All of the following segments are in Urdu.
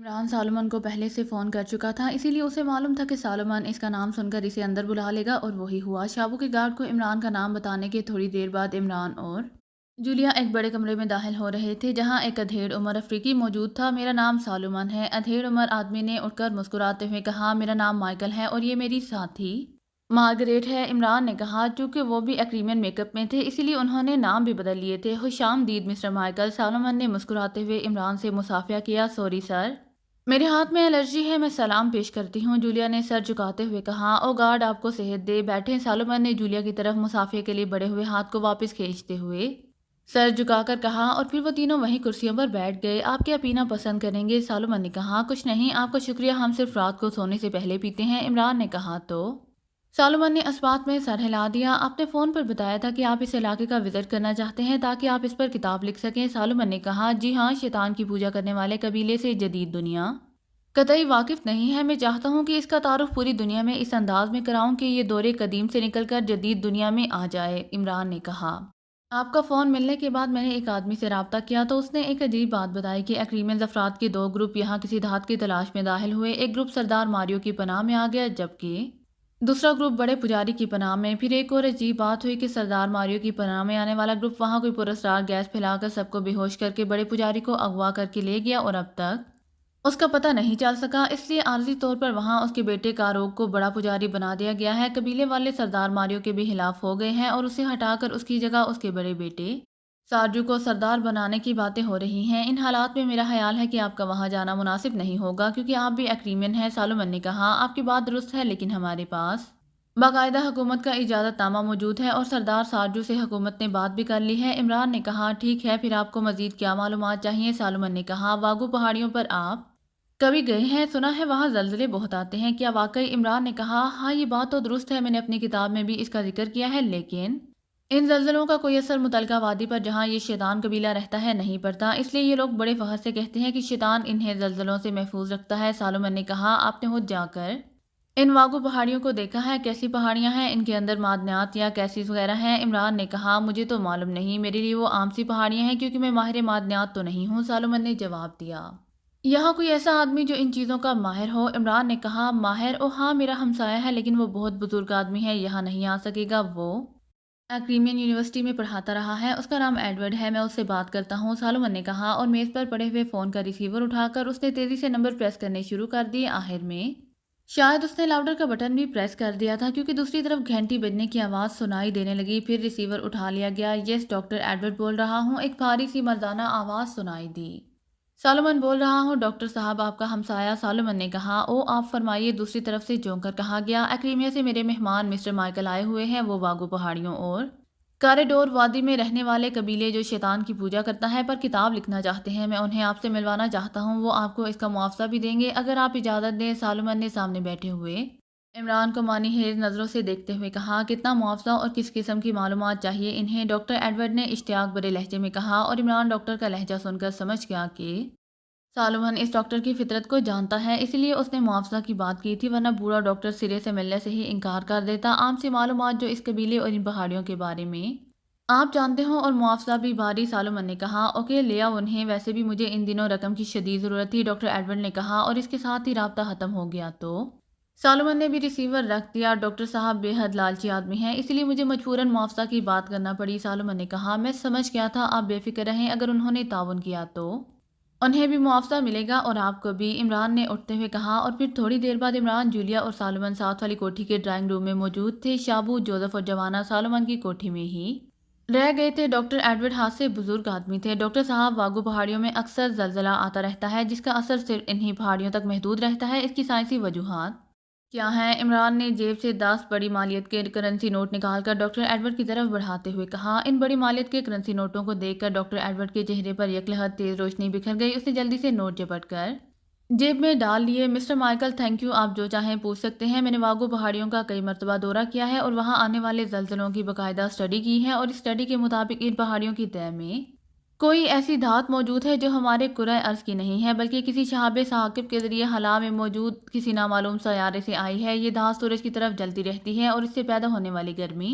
عمران سالمن کو پہلے سے فون کر چکا تھا، اسی لیے اسے معلوم تھا کہ سالمن اس کا نام سن کر اسے اندر بلا لے گا، اور وہی ہوا۔ شابو کے گارڈ کو عمران کا نام بتانے کے تھوڑی دیر بعد عمران اور جولیا ایک بڑے کمرے میں داخل ہو رہے تھے، جہاں ایک ادھیڑ عمر افریقی موجود تھا۔ میرا نام سالمن ہے، ادھیڑ عمر آدمی نے اٹھ کر مسکراتے ہوئے کہا۔ میرا نام مائیکل ہے اور یہ میری ساتھی مارگریٹ ہے، عمران نے کہا۔ چونکہ وہ بھی ایکریمین میک اپ میں تھے، اسی لیے انہوں نے نام بھی بدل لیے تھے۔ خوش آمدید مسٹر مائیکل، سالمن نے مسکراتے ہوئے عمران سے مصافحہ کیا۔ سوری سر، میرے ہاتھ میں الرجی ہے، میں سلام پیش کرتی ہوں، جولیا نے سر جھکاتے ہوئے کہا۔ او گاڈ آپ کو صحت دے، بیٹھیں، سالمن نے جولیا کی طرف مصافحے کے لیے بڑھے ہوئے ہاتھ کو واپس کھینچتے ہوئے سر جھکا کر کہا، اور پھر وہ تینوں وہیں کرسیوں پر بیٹھ گئے۔ آپ کیا پینا پسند کریں گے؟ سالمن نے کہا۔ کچھ نہیں، آپ کا شکریہ، ہم صرف رات کو سونے سے پہلے پیتے ہیں، عمران نے کہا۔ تو سالمن نے اس بات میں سر ہلا دیا۔ آپ نے فون پر بتایا تھا کہ آپ اس علاقے کا وزٹ کرنا چاہتے ہیں تاکہ آپ اس پر کتاب لکھ سکیں، سالمن نے کہا۔ جی ہاں، شیطان کی پوجا کرنے والے قبیلے سے جدید دنیا قطعی واقف نہیں ہے، میں چاہتا ہوں کہ اس کا تعارف پوری دنیا میں اس انداز میں کراؤں کہ یہ دور قدیم سے نکل کر جدید دنیا میں آ جائے، عمران نے کہا۔ آپ کا فون ملنے کے بعد میں نے ایک آدمی سے رابطہ کیا تو اس نے ایک عجیب بات بتائی کہ ایکریمنز افراد کے دو گروپ یہاں کسی دھات کی تلاش میں داخل ہوئے۔ ایک گروپ سردار ماریو کی پناہ میں آ گیا، جبکہ دوسرا گروپ بڑے پجاری کی پناہ میں۔ پھر ایک اور عجیب بات ہوئی کہ سردار ماریو کی پناہ میں آنے والا گروپ وہاں کوئی پراسرار گیس پھیلا کر سب کو بے ہوش کر کے بڑے پجاری کو اغوا کر کے لے گیا، اور اب تک اس کا پتہ نہیں چل سکا، اس لیے عارضی طور پر وہاں اس کے بیٹے کاروگ کو بڑا پجاری بنا دیا گیا ہے۔ قبیلے والے سردار ماریو کے بھی خلاف ہو گئے ہیں اور اسے ہٹا کر اس کی جگہ اس کے بڑے بیٹے سارجو کو سردار بنانے کی باتیں ہو رہی ہیں۔ ان حالات میں میرا خیال ہے کہ آپ کا وہاں جانا مناسب نہیں ہوگا، کیونکہ آپ بھی ایکریمین ہیں، سالمن نے کہا۔ آپ کی بات درست ہے، لیکن ہمارے پاس باقاعدہ حکومت کا اجازت نامہ موجود ہے اور سردار سارجو سے حکومت نے بات بھی کر لی ہے، عمران نے کہا۔ ٹھیک ہے، پھر آپ کو مزید کیا معلومات چاہیے؟ سالمن نے کہا۔ واگو پہاڑیوں پر آپ کبھی گئے ہیں؟ سنا ہے وہاں زلزلے بہت آتے ہیں، کیا واقعی؟ عمران نے کہا۔ ہاں، یہ بات تو درست ہے، میں نے اپنی کتاب میں بھی اس کا ذکر کیا ہے، لیکن ان زلزلوں کا کوئی اثر متعلقہ وادی پر جہاں یہ شیطان قبیلہ رہتا ہے نہیں پڑتا، اس لیے یہ لوگ بڑے فخر سے کہتے ہیں کہ شیطان انہیں زلزلوں سے محفوظ رکھتا ہے، سالمن نے کہا۔ آپ نے خود جا کر ان واگو پہاڑیوں کو دیکھا ہے؟ کیسی پہاڑیاں ہیں؟ ان کے اندر معدنیات یا کیسز وغیرہ ہیں؟ عمران نے کہا۔ مجھے تو معلوم نہیں، میرے لیے وہ عام سی پہاڑیاں ہیں کیونکہ میں ماہر معدنیات تو نہیں ہوں، سالمن نے جواب دیا۔ یہاں کوئی ایسا آدمی جو ان چیزوں کا ماہر ہو؟ عمران نے کہا۔ ماہر؟ او ہاں، میرا ہمسایہ ہے، لیکن وہ بہت بزرگ آدمی ہے، یہاں نہیں آ سکے گا، وہ ایکریمین یونیورسٹی میں پڑھاتا رہا ہے، اس کا نام ایڈورڈ ہے، میں اس سے بات کرتا ہوں، سالمن نے کہا، اور میز پر پڑے ہوئے فون کا ریسیور اٹھا کر اس نے تیزی سے نمبر پریس کرنے شروع کر دیے۔ آخر میں شاید اس نے لاؤڈر کا بٹن بھی پریس کر دیا تھا، کیونکہ دوسری طرف گھنٹی بجنے کی آواز سنائی دینے لگی۔ پھر ریسیور اٹھا لیا گیا۔ یس، ڈاکٹر ایڈورڈ بول رہا ہوں، ایک بھاری سی مردانہ آواز سنائی دی۔ سالمن بول رہا ہوں، ڈاکٹر صاحب آپ کا ہمسایہ، سالمن نے کہا۔ او آپ فرمائیے، دوسری طرف سے جھونک کر کہا گیا۔ ایکریمیا سے میرے مہمان مسٹر مائیکل آئے ہوئے ہیں، وہ واگو پہاڑیوں اور کاریڈور وادی میں رہنے والے قبیلے جو شیطان کی پوجا کرتا ہے پر کتاب لکھنا چاہتے ہیں، میں انہیں آپ سے ملوانا چاہتا ہوں، وہ آپ کو اس کا معاوضہ بھی دیں گے اگر آپ اجازت دیں، سالمن نے سامنے بیٹھے ہوئے عمران کو معنی خیز نظروں سے دیکھتے ہوئے کہا۔ کتنا معاوضہ اور کس قسم کی معلومات چاہیے انہیں؟ ڈاکٹر ایڈورڈ نے اشتیاق بھرے لہجے میں کہا، اور عمران ڈاکٹر کا لہجہ سن کر سمجھ گیا کہ سالمن اس ڈاکٹر کی فطرت کو جانتا ہے، اسی لیے اس نے معاوضہ کی بات کی تھی، ورنہ بوڑھا ڈاکٹر سرے سے ملنے سے ہی انکار کر دیتا۔ عام سی معلومات جو اس قبیلے اور ان پہاڑیوں کے بارے میں آپ جانتے ہو، اور معاوضہ بھی بھاری، سالمن نے کہا۔ اوکے، لے آؤ انہیں، ویسے بھی مجھے ان دنوں رقم کی شدید ضرورت تھی، ڈاکٹر ایڈورڈ نے کہا، اور اس کے ساتھ ہی رابطہ ختم ہو گیا۔ تو سالمن نے بھی ریسیور رکھ دیا۔ ڈاکٹر صاحب بے حد لالچی آدمی ہیں، اس لیے مجھے مجبوراً معاوضہ کی بات کرنا پڑی، سالمن نے کہا۔ میں سمجھ گیا تھا، آپ بے فکر رہیں، اگر انہوں نے تعاون کیا تو انہیں بھی معاوضہ ملے گا اور آپ کو بھی، عمران نے اٹھتے ہوئے کہا، اور پھر تھوڑی دیر بعد عمران، جولیا اور سالمن ساتھ والی کوٹھی کے ڈرائنگ روم میں موجود تھے۔ شابو، جوزف اور جوانا سالمن کی کوٹھی میں ہی رہ گئے تھے۔ ڈاکٹر ایڈورڈ ہاتھ سے بزرگ آدمی تھے۔ ڈاکٹر صاحب، واگو پہاڑیوں میں اکثر زلزلہ آتا رہتا ہے جس کا اثر صرف انہی پہاڑیوں تک محدود رہتا ہے، اس کی سائنسی وجوہات کیا ہیں؟ عمران نے جیب سے 10 بڑی مالیت کے کرنسی نوٹ نکال کر ڈاکٹر ایڈورڈ کی طرف بڑھاتے ہوئے کہا۔ ان بڑی مالیت کے کرنسی نوٹوں کو دیکھ کر ڈاکٹر ایڈورڈ کے چہرے پر یکلحد تیز روشنی بکھر گئی، اس نے جلدی سے نوٹ جپٹ کر جیب میں ڈال لیے۔ مسٹر مائیکل، تھینک یو، آپ جو چاہیں پوچھ سکتے ہیں، میں نے واگو پہاڑیوں کا کئی مرتبہ دورہ کیا ہے اور وہاں آنے والے زلزلوں کی باقاعدہ اسٹڈی کی ہے، اور اس اسٹڈی کے مطابق ان پہاڑیوں کی تہہ میں کوئی ایسی دھات موجود ہے جو ہمارے کرۂ ارض کی نہیں ہے، بلکہ کسی شہاب ثاقب کے ذریعے خلا میں موجود کسی نامعلوم سیارے سے آئی ہے۔ یہ دھات سورج کی طرف جلتی رہتی ہے اور اس سے پیدا ہونے والی گرمی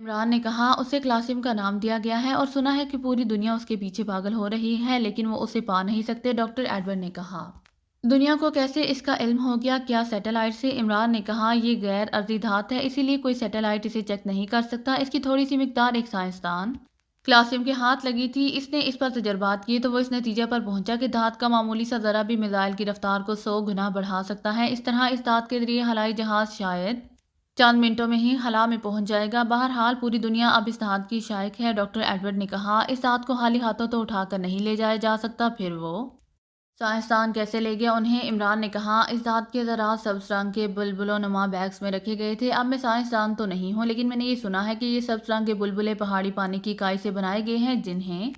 عمران نے کہا، اسے کلاسیم کا نام دیا گیا ہے اور سنا ہے کہ پوری دنیا اس کے پیچھے پاگل ہو رہی ہے لیکن وہ اسے پا نہیں سکتے۔ ڈاکٹر ایڈورڈ نے کہا، دنیا کو کیسے اس کا علم ہو گیا؟ کیا سیٹلائٹ سے؟ عمران نے کہا، یہ غیر ارضی دھات ہے اسی لیے کوئی سیٹلائٹ اسے چیک نہیں کر سکتا۔ اس کی تھوڑی سی مقدار ایک سائنسدان کلاسیم کے ہاتھ لگی تھی، اس نے اس پر تجربات کیے تو وہ اس نتیجے پر پہنچا کہ دھات کا معمولی سا ذرہ بھی میزائل کی رفتار کو 100 گنا بڑھا سکتا ہے۔ اس طرح اس دھات کے ذریعے ہوائی جہاز شاید چند منٹوں میں ہی خلا میں پہنچ جائے گا۔ بہرحال پوری دنیا اب اس دھات کی شائق ہے۔ ڈاکٹر ایڈورڈ نے کہا، اس دھات کو خالی ہاتھوں تو اٹھا کر نہیں لے جایا جا سکتا، پھر وہ سائنسدان کیسے لے گیا انہیں؟ عمران نے کہا، اس دھات کے ذرات سبز رنگ کے بلبلوں نما بیگز میں رکھے گئے تھے۔ اب میں سائنسدان تو نہیں ہوں لیکن میں نے یہ سنا ہے کہ یہ سبز رنگ کے بلبلے پہاڑی پانی کی کائی سے بنائے گئے ہیں جنہیں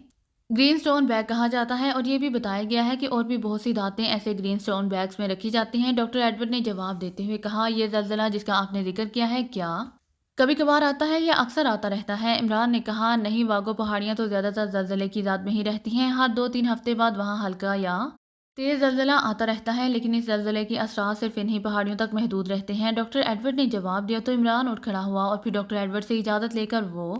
گرین سٹون بیگ کہا جاتا ہے، اور یہ بھی بتایا گیا ہے کہ اور بھی بہت سی دھاتیں ایسے گرین سٹون بیگز میں رکھی جاتی ہیں۔ ڈاکٹر ایڈورڈ نے جواب دیتے ہوئے کہا، یہ زلزلہ جس کا آپ نے ذکر کیا ہے کیا کبھی کبھار آتا ہے یا اکثر آتا رہتا ہے؟ عمران نے کہا، نہیں، واگو پہاڑیاں تو زیادہ تر زلزلے کی ذات میں ہی رہتی ہیں، ہر 2-3 ہفتے بعد وہاں ہلکا یا تیز زلزلہ آتا رہتا ہے لیکن اس زلزلے کی اثرات صرف انہی پہاڑیوں تک محدود رہتے ہیں۔ ڈاکٹر ایڈورڈ نے جواب دیا تو عمران اٹھ کھڑا ہوا اور پھر ڈاکٹر ایڈورڈ سے اجازت لے کر وہ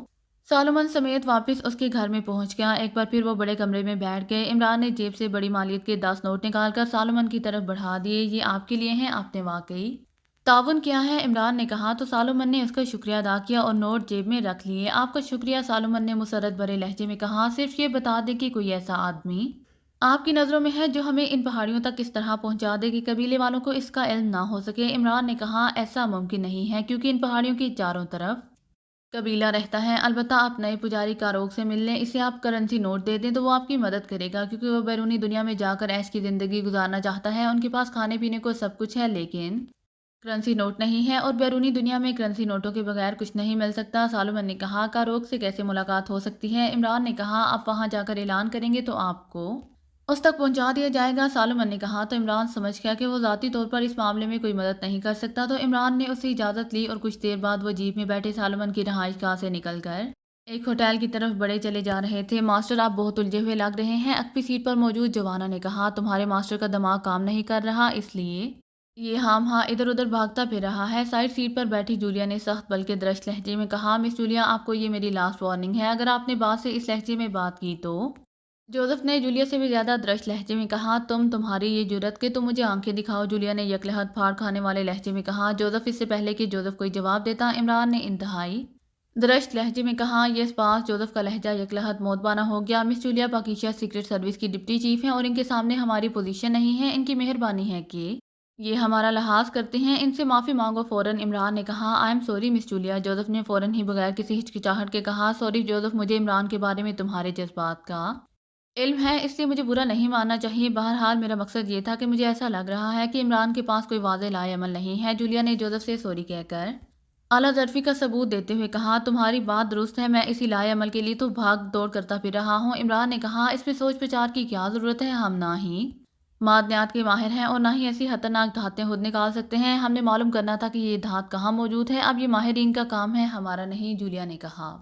سالومن سمیت واپس اس کے گھر میں پہنچ گیا۔ ایک بار پھر وہ بڑے کمرے میں بیٹھ گئے۔ عمران نے جیب سے بڑی مالیت کے 10 نوٹ نکال کر سالومن کی طرف بڑھا دیے۔ یہ آپ کے لیے ہیں، آپ نے واقعی تعاون کیا ہے، عمران نے کہا تو سالومن نے اس کا شکریہ ادا کیا اور نوٹ جیب میں رکھ لیے۔ آپ کا شکریہ، سالومن نے مسرت بھرے لہجے میں کہا، صرف یہ بتا دیں کہ کوئی ایسا آدمی آپ کی نظروں میں ہے جو ہمیں ان پہاڑیوں تک اس طرح پہنچا دے کہ قبیلے والوں کو اس کا علم نہ ہو سکے؟ عمران نے کہا، ایسا ممکن نہیں ہے کیونکہ ان پہاڑیوں کے چاروں طرف قبیلہ رہتا ہے۔ البتہ آپ نئے پجاری کاروگ سے مل لیں، اسے آپ کرنسی نوٹ دے دیں تو وہ آپ کی مدد کرے گا کیونکہ وہ بیرونی دنیا میں جا کر عیش کی زندگی گزارنا چاہتا ہے۔ ان کے پاس کھانے پینے کو سب کچھ ہے لیکن کرنسی نوٹ نہیں ہے، اور بیرونی دنیا میں کرنسی نوٹوں کے بغیر کچھ نہیں مل سکتا۔ سالومن نے کہا، کاروگ سے کیسے ملاقات ہو سکتی ہے؟ عمران نے کہا، آپ وہاں جا کر اعلان کریں گے تو آپ کو اس تک پہنچا دیا جائے گا۔ سالومن نے کہا تو عمران سمجھ گیا کہ وہ ذاتی طور پر اس معاملے میں کوئی مدد نہیں کر سکتا، تو عمران نے اسے اجازت لی اور کچھ دیر بعد وہ جیپ میں بیٹھے سالومن کی رہائش گاہ سے نکل کر ایک ہوٹل کی طرف بڑے چلے جا رہے تھے۔ ماسٹر، آپ بہت الجھے ہوئے لگ رہے ہیں، اکپی سیٹ پر موجود جوانا نے کہا، تمہارے ماسٹر کا دماغ کام نہیں کر رہا اس لیے یہ ہاں ادھر ادھر بھاگتا پھر رہا ہے۔ سائڈ سیٹ پر بیٹھی جولیا نے سخت بلکہ درشت لہجے میں کہا، مس جولیا، آپ کو یہ میری لاسٹ وارننگ ہے، اگر آپ نے بات سے اس لہجے میں بات کی تو جوزف نے جولیا سے بھی زیادہ درشت لہجے میں کہا، تمہاری یہ جرت کہ تم مجھے آنکھیں دکھاؤ؟ جولیا نے یکلہت پھاڑ کھانے والے لہجے میں کہا۔ جوزف، اس سے پہلے کہ جوزف کوئی جواب دیتا، عمران نے انتہائی درشت لہجے میں کہا، یس باس۔ جوزف کا لہجہ یکلہت موتبانہ ہو گیا۔ مس جولیا پاکیشا سیکرٹ سروس کی ڈپٹی چیف ہیں اور ان کے سامنے ہماری پوزیشن نہیں ہے، ان کی مہربانی ہے کہ یہ ہمارا لحاظ کرتے ہیں، ان سے معافی مانگو فوراً۔ عمران نے کہا، I am sorry miss Julia. Joseph نے فوراً ہی بغیر کسی ہچکچاہٹ کے کہا، سوری جوزف، مجھے عمران کے بارے میں تمہارے جذبات کا علم ہے اس لیے مجھے برا نہیں ماننا چاہیے، بہرحال میرا مقصد یہ تھا کہ مجھے ایسا لگ رہا ہے کہ عمران کے پاس کوئی واضح لائے عمل نہیں ہے۔ جولیا نے جوزف سے سوری کہہ کر اعلیٰ ظرفی کا ثبوت دیتے ہوئے کہا، تمہاری بات درست ہے، میں اسی لائے عمل کے لیے تو بھاگ دوڑ کرتا پھر رہا ہوں۔ عمران نے کہا، اس میں سوچ بچار کی کیا ضرورت ہے، ہم نہ ہی معدنیات کے ماہر ہیں اور نہ ہی ایسی خطرناک دھاتیں خود نکال سکتے ہیں، ہم نے معلوم کرنا تھا کہ یہ دھات کہاں موجود ہے، اب یہ ماہرین کا کام ہے، ہمارا نہیں۔ جولیا نے کہا،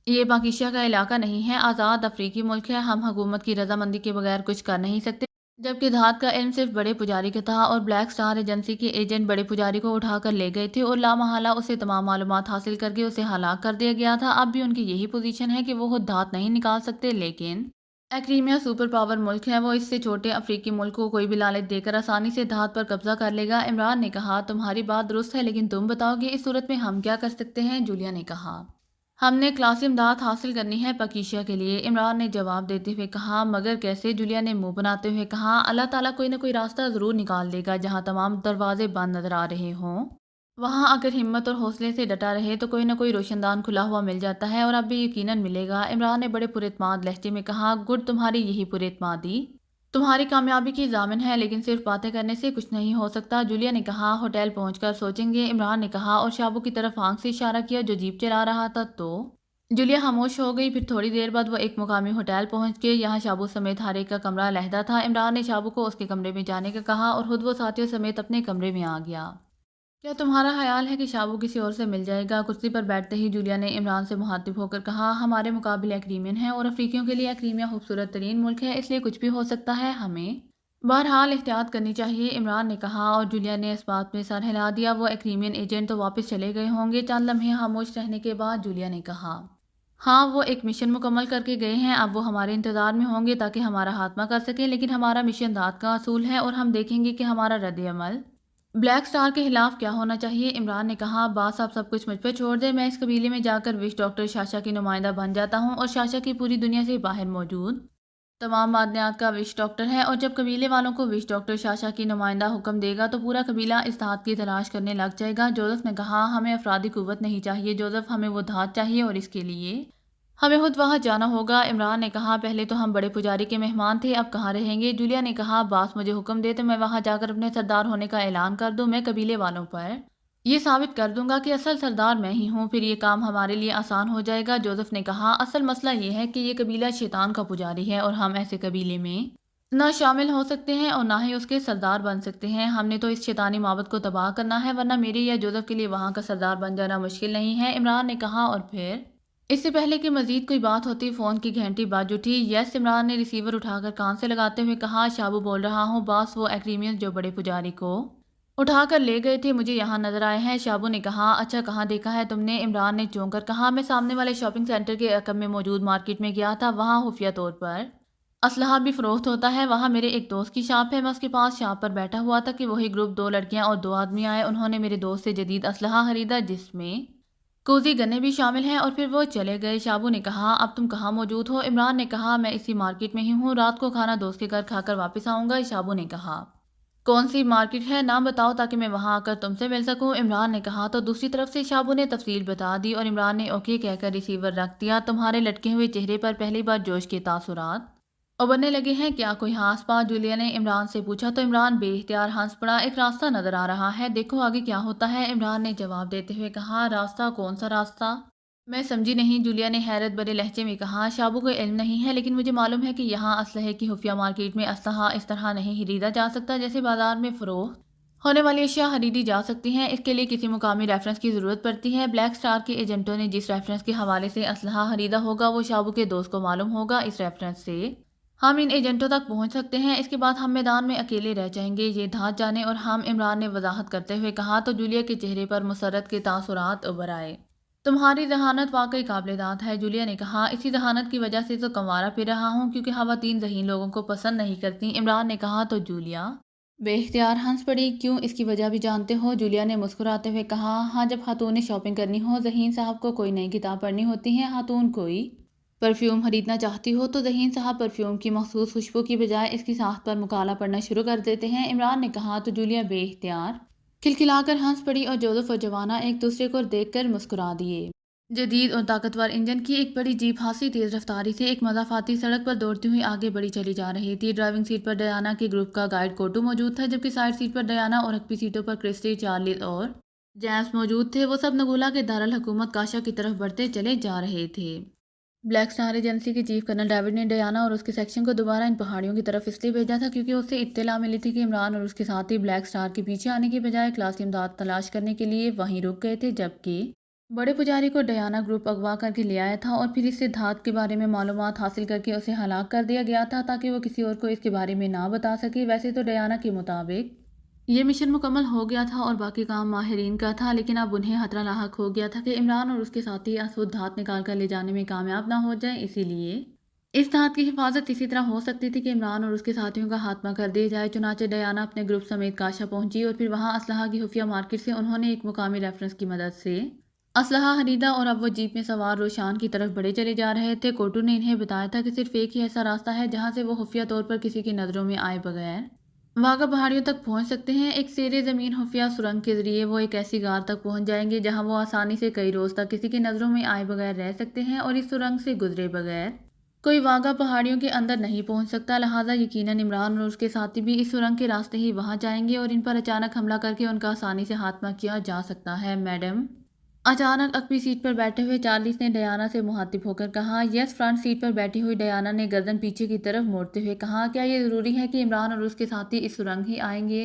یہ پاکیشا کا علاقہ نہیں ہے، آزاد افریقی ملک ہے، ہم حکومت کی رضامندی کے بغیر کچھ کر نہیں سکتے، جبکہ دھات کا علم صرف بڑے پجاری کا تھا اور بلیک سٹار ایجنسی کے ایجنٹ بڑے پجاری کو اٹھا کر لے گئے تھے اور لامحالہ اسے تمام معلومات حاصل کر کے اسے ہلاک کر دیا گیا تھا۔ اب بھی ان کی یہی پوزیشن ہے کہ وہ خود دھات نہیں نکال سکتے لیکن ایکریمیا سپر پاور ملک ہے، وہ اس سے چھوٹے افریقی ملک کو کوئی بھی لالچ دے کر آسانی سے دھات پر قبضہ کر لے گا۔ عمران نے کہا، تمہاری بات درست ہے لیکن تم بتاؤ گے اس صورت میں ہم کیا کر سکتے ہیں؟ جولیا نے کہا، ہم نے کلاسیم دھات حاصل کرنی ہے پاکیشا کے لیے۔ عمران نے جواب دیتے ہوئے کہا، مگر کیسے؟ جولیا نے منہ بناتے ہوئے کہا، اللہ تعالیٰ کوئی نہ کوئی راستہ ضرور نکال دے گا، جہاں تمام دروازے بند نظر آ رہے ہوں وہاں اگر ہمت اور حوصلے سے ڈٹا رہے تو کوئی نہ کوئی روشن دان کھلا ہوا مل جاتا ہے، اور اب بھی یقیناً ملے گا۔ عمران نے بڑے پراعتماد لہجے میں کہا، گڈ، تمہاری یہی پراعتمادی تمہاری کامیابی کی ضامن ہے، لیکن صرف باتیں کرنے سے کچھ نہیں ہو سکتا۔ جولیا نے کہا، ہوٹل پہنچ کر سوچیں گے، عمران نے کہا اور شابو کی طرف آنکھ سے اشارہ کیا جو جیپ چلا رہا تھا، تو جولیا خاموش ہو گئی۔ پھر تھوڑی دیر بعد وہ ایک مقامی ہوٹل پہنچ گئے، یہاں شابو سمیت ہر ایک کا کمرہ علیحدہ تھا۔ عمران نے شابو کو اس کے کمرے میں جانے کا کہا اور خود وہ ساتھیوں سمیت اپنے کمرے میں آ گیا۔ کیا تمہارا خیال ہے کہ شابو کسی اور سے مل جائے گا؟ کرسی پر بیٹھتے ہی جولیا نے عمران سے مخاطب ہو کر کہا، ہمارے مقابلے ایکریمین ہے اور افریقیوں کے لیے ایکریمیا خوبصورت ترین ملک ہے، اس لیے کچھ بھی ہو سکتا ہے، ہمیں بہرحال احتیاط کرنی چاہیے، عمران نے کہا، اور جولیا نے اس بات میں سر ہلا دیا۔ وہ ایکریمین ایجنٹ تو واپس چلے گئے ہوں گے؟ چند لمحے خاموش رہنے کے بعد جولیا نے کہا، ہاں، وہ ایک مشن مکمل کر کے گئے ہیں، اب وہ ہمارے انتظار میں ہوں گے تاکہ ہمارا خاتمہ کر سکیں، لیکن ہمارا مشن ذات کا اصول ہے اور ہم دیکھیں گے کہ ہمارا رد عمل بلیک سٹار کے خلاف کیا ہونا چاہیے۔ عمران نے کہا، باس آپ سب کچھ مجھ پر چھوڑ دیں، میں اس قبیلے میں جا کر وش ڈاکٹر شاشا کی نمائندہ بن جاتا ہوں اور شاشا کی پوری دنیا سے باہر موجود تمام معدنیات کا وش ڈاکٹر ہے، اور جب قبیلے والوں کو وش ڈاکٹر شاشا کی نمائندہ حکم دے گا تو پورا قبیلہ اس دھات کی تلاش کرنے لگ جائے گا۔ جوزف نے کہا، ہمیں افرادی قوت نہیں چاہیے جوزف، ہمیں وہ دھات چاہیے اور اس کے لیے ہمیں خود وہاں جانا ہوگا۔ عمران نے کہا، پہلے تو ہم بڑے پجاری کے مہمان تھے، اب کہاں رہیں گے؟ جولیا نے کہا، باس مجھے حکم دے تو میں وہاں جا کر اپنے سردار ہونے کا اعلان کر دوں، میں قبیلے والوں پر یہ ثابت کر دوں گا کہ اصل سردار میں ہی ہوں، پھر یہ کام ہمارے لیے آسان ہو جائے گا۔ جوزف نے کہا، اصل مسئلہ یہ ہے کہ یہ قبیلہ شیطان کا پجاری ہے اور ہم ایسے قبیلے میں نہ شامل ہو سکتے ہیں اور نہ ہی اس کے سردار بن سکتے ہیں، ہم نے تو اس شیطانی معبد کو تباہ کرنا ہے، ورنہ میرے یا جوزف کے لیے وہاں کا سردار بن جانا مشکل نہیں ہے، عمران نے کہا۔ اور پھر اس سے پہلے کہ مزید کوئی بات ہوتی فون کی گھنٹی بج اٹھی۔ یس، عمران نے ریسیور اٹھا کر کان سے لگاتے ہوئے کہا، شابو بول رہا ہوں باس، وہ ایکریمینز جو بڑے پجاری کو اٹھا کر لے گئے تھے مجھے یہاں نظر آئے ہیں۔ شابو نے کہا، اچھا، کہاں دیکھا ہے تم نے؟ عمران نے چونک کر کہا، میں سامنے والے شاپنگ سینٹر کے عقب میں موجود مارکیٹ میں گیا تھا، وہاں خفیہ طور پر اسلحہ بھی فروخت ہوتا ہے، وہاں میرے ایک دوست کی شاپ ہے، میں اس کے پاس شاپ پر بیٹھا ہوا تھا کہ وہی گروپ 2 لڑکیاں اور 2 آدمی آئے، انہوں نے میرے دوست سے جدید اسلحہ خریدا جس میں کوزی گنے بھی شامل ہیں اور پھر وہ چلے گئے۔ شابو نے کہا، اب تم کہاں موجود ہو؟ عمران نے کہا، میں اسی مارکیٹ میں ہی ہوں، رات کو کھانا دوست کے گھر کھا کر واپس آؤں گا۔ شابو نے کہا، کون سی مارکیٹ ہے؟ نام بتاؤ تاکہ میں وہاں آ کر تم سے مل سکوں۔ عمران نے کہا، تو دوسری طرف سے شابو نے تفصیل بتا دی اور عمران نے اوکے کہہ کر ریسیور رکھ دیا۔ تمہارے لٹکے ہوئے چہرے پر پہلی بار جوش کے تاثرات ابھرنے لگے ہیں، کیا کوئی ہانس پا؟ جولیا نے عمران سے پوچھا تو عمران بے اختیار ہنس پڑا۔ ایک راستہ نظر آ رہا ہے، دیکھو آگے کیا ہوتا ہے، عمران نے جواب دیتے ہوئے کہا۔ راستہ؟ کون سا راستہ؟ میں سمجھی نہیں، جولیا نے حیرت بھرے لہجے میں کہا۔ شابو کو علم نہیں ہے، لیکن مجھے معلوم ہے کہ یہاں اسلحے کی خفیہ مارکیٹ میں اسلحہ اس طرح نہیں خریدا جا سکتا جیسے بازار میں فروخت ہونے والی اشیاء خریدی جا سکتی ہیں، اس کے لیے کسی مقامی ریفرنس کی ضرورت پڑتی ہے۔ بلیک سٹار کے ایجنٹوں نے جس ریفرنس کے حوالے سے اسلحہ خریدا ہوگا وہ شابو کے دوست کو معلوم ہوگا، اس ریفرنس سے ہم ان ایجنٹوں تک پہنچ سکتے ہیں، اس کے بعد ہم میدان میں اکیلے رہ جائیں گے، یہ دھات جانے اور ہم، عمران نے وضاحت کرتے ہوئے کہا۔ تو جولیا کے چہرے پر مسرت کے تاثرات ابھر آئے۔ تمہاری ذہانت واقعی قابل داد ہے، جولیا نے کہا، اسی ذہانت کی وجہ سے تو کنوارا پھر رہا ہوں کیونکہ خواتین ذہین لوگوں کو پسند نہیں کرتی، عمران نے کہا۔ تو جولیا بے اختیار ہنس پڑی۔ کیوں؟ اس کی وجہ بھی جانتے ہو؟ جولیا نے مسکراتے ہوئے کہا، ہاں، جب خاتون نے شاپنگ کرنی ہو، ذہین صاحب کو کوئی نئی کتاب پڑھنی ہوتی ہے، خاتون کوئی پرفیوم خریدنا چاہتی ہو تو ذہین صاحب پرفیوم کی مخصوص خوشبو کی بجائے اس کی ساخت پر مطالعہ پڑھنا شروع کر دیتے ہیں، عمران نے کہا۔ تو جولیا بے اختیار کھلکھلا کر ہنس پڑی اور جوزف اور جوانا ایک دوسرے کو دیکھ کر مسکرا دیے۔ جدید اور طاقتور انجن کی ایک بڑی جیپ خاصی تیز رفتاری سے ایک مضافاتی سڑک پر دوڑتی ہوئی آگے بڑھی چلی جا رہی تھی۔ ڈرائیونگ سیٹ پر ڈیانا کے گروپ کا گائیڈ کوٹو موجود تھا، جبکہ سائیڈ سیٹ پر ڈیانا اور رکبی سیٹوں پر کرسٹی، چارلز اور جیمز موجود تھے۔ وہ سب نگولا کے دارالحکومت کاشا کی طرف بڑھتے چلے جا رہے تھے۔ بلیک سٹار ایجنسی کے چیف کرنل ڈیوڈ نے ڈیانا اور اس کے سیکشن کو دوبارہ ان پہاڑیوں کی طرف اس لیے بھیجا تھا کیونکہ اسے اطلاع ملی تھی کہ عمران اور اس کے ساتھی بلیک سٹار کے پیچھے آنے کے بجائے خلاصی امداد تلاش کرنے کے لیے وہیں رک گئے تھے، جبکہ بڑے پجاری کو ڈیانا گروپ اغوا کر کے لے آیا تھا اور پھر اس سے دھات کے بارے میں معلومات حاصل کر کے اسے ہلاک کر دیا گیا تھا تاکہ وہ کسی اور کو اس کے بارے میں نہ بتا سکے۔ ویسے تو ڈیانا کے مطابق یہ مشن مکمل ہو گیا تھا اور باقی کام ماہرین کا تھا، لیکن اب انہیں خطرہ لاحق ہو گیا تھا کہ عمران اور اس کے ساتھی اسود دھات نکال کر لے جانے میں کامیاب نہ ہو جائیں، اسی لیے اس دھات کی حفاظت اسی طرح ہو سکتی تھی کہ عمران اور اس کے ساتھیوں کا خاتمہ کر دیا جائے۔ چنانچہ ڈیانا اپنے گروپ سمیت کاشا پہنچی اور پھر وہاں اسلحہ کی خفیہ مارکیٹ سے انہوں نے ایک مقامی ریفرنس کی مدد سے اسلحہ خریدا اور اب وہ جیپ میں سوار روشان کی طرف بڑھے چلے جا رہے تھے۔ کوٹو نے انہیں بتایا تھا کہ صرف ایک ہی ایسا راستہ ہے جہاں سے وہ خفیہ طور پر کسی کی نظروں میں آئے بغیر واگا پہاڑیوں تک پہنچ سکتے ہیں۔ ایک زیر زمین خفیہ سرنگ کے ذریعے وہ ایک ایسی غار تک پہنچ جائیں گے جہاں وہ آسانی سے کئی روز تک کسی کی نظروں میں آئے بغیر رہ سکتے ہیں اور اس سرنگ سے گزرے بغیر کوئی واگا پہاڑیوں کے اندر نہیں پہنچ سکتا، لہٰذا یقیناً عمران اور اس کے ساتھی بھی اس سرنگ کے راستے ہی وہاں جائیں گے اور ان پر اچانک حملہ کر کے ان کا آسانی سے خاتمہ کیا جا سکتا ہے۔ میڈم، اچانک عقبی سیٹ پر بیٹھے ہوئے چارلس نے ڈیانا سے مخاطب ہو کر کہا۔ یس، فرنٹ سیٹ پر بیٹھی ہوئی ڈیانا نے گردن پیچھے کی طرف موڑتے ہوئے کہا، کیا یہ ضروری ہے کہ عمران اور اس کے ساتھی اس سرنگ ہی آئیں گے؟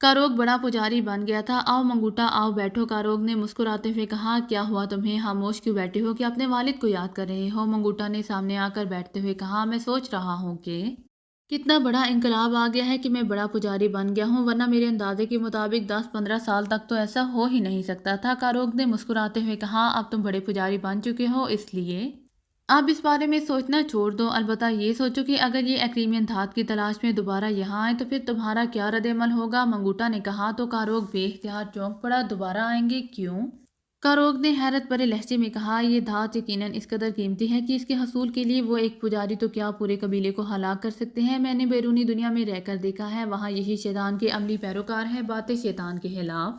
کاروگ بڑا پجاری بن گیا تھا۔ آؤ منگوٹا آؤ بیٹھو، کاروگ نے مسکراتے ہوئے کہا۔ کیا ہوا تمہیں؟ خاموش کیوں بیٹھے ہو؟ کیا اپنے والد کو یاد کر رہے ہو؟ منگوٹا نے سامنے آ کر بیٹھتے ہوئے کہا۔ میں سوچ رہا ہوں کہ کتنا بڑا انقلاب آ گیا ہے کہ میں بڑا پجاری بن گیا ہوں، ورنہ میرے اندازے کے مطابق 10-15 سال تک تو ایسا ہو ہی نہیں سکتا تھا۔ کاروگ نے مسکراتے ہوئے کہا۔ اب تم بڑے پجاری بن چکے ہو، اس لیے اب اس بارے میں سوچنا چھوڑ دو۔ البتہ یہ سوچو کہ اگر یہ ایکریمین دھات کی تلاش میں دوبارہ یہاں آئے تو پھر تمہارا کیا رد عمل ہوگا؟ منگوٹا نے کہا۔ تو کاروگ بے اختیار چونک پڑا۔ دوبارہ آئیں گے؟ کیوں؟ کاروگ نے حیرت بھرے لہجے میں کہا۔ یہ دھات یقیناً اس قدر قیمتی ہے کہ اس کے حصول کے لیے وہ ایک پجاری تو کیا پورے قبیلے کو ہلاک کر سکتے ہیں۔ میں نے بیرونی دنیا میں رہ کر دیکھا ہے، وہاں یہی شیطان کے عملی پیروکار ہیں، باتیں شیطان کے خلاف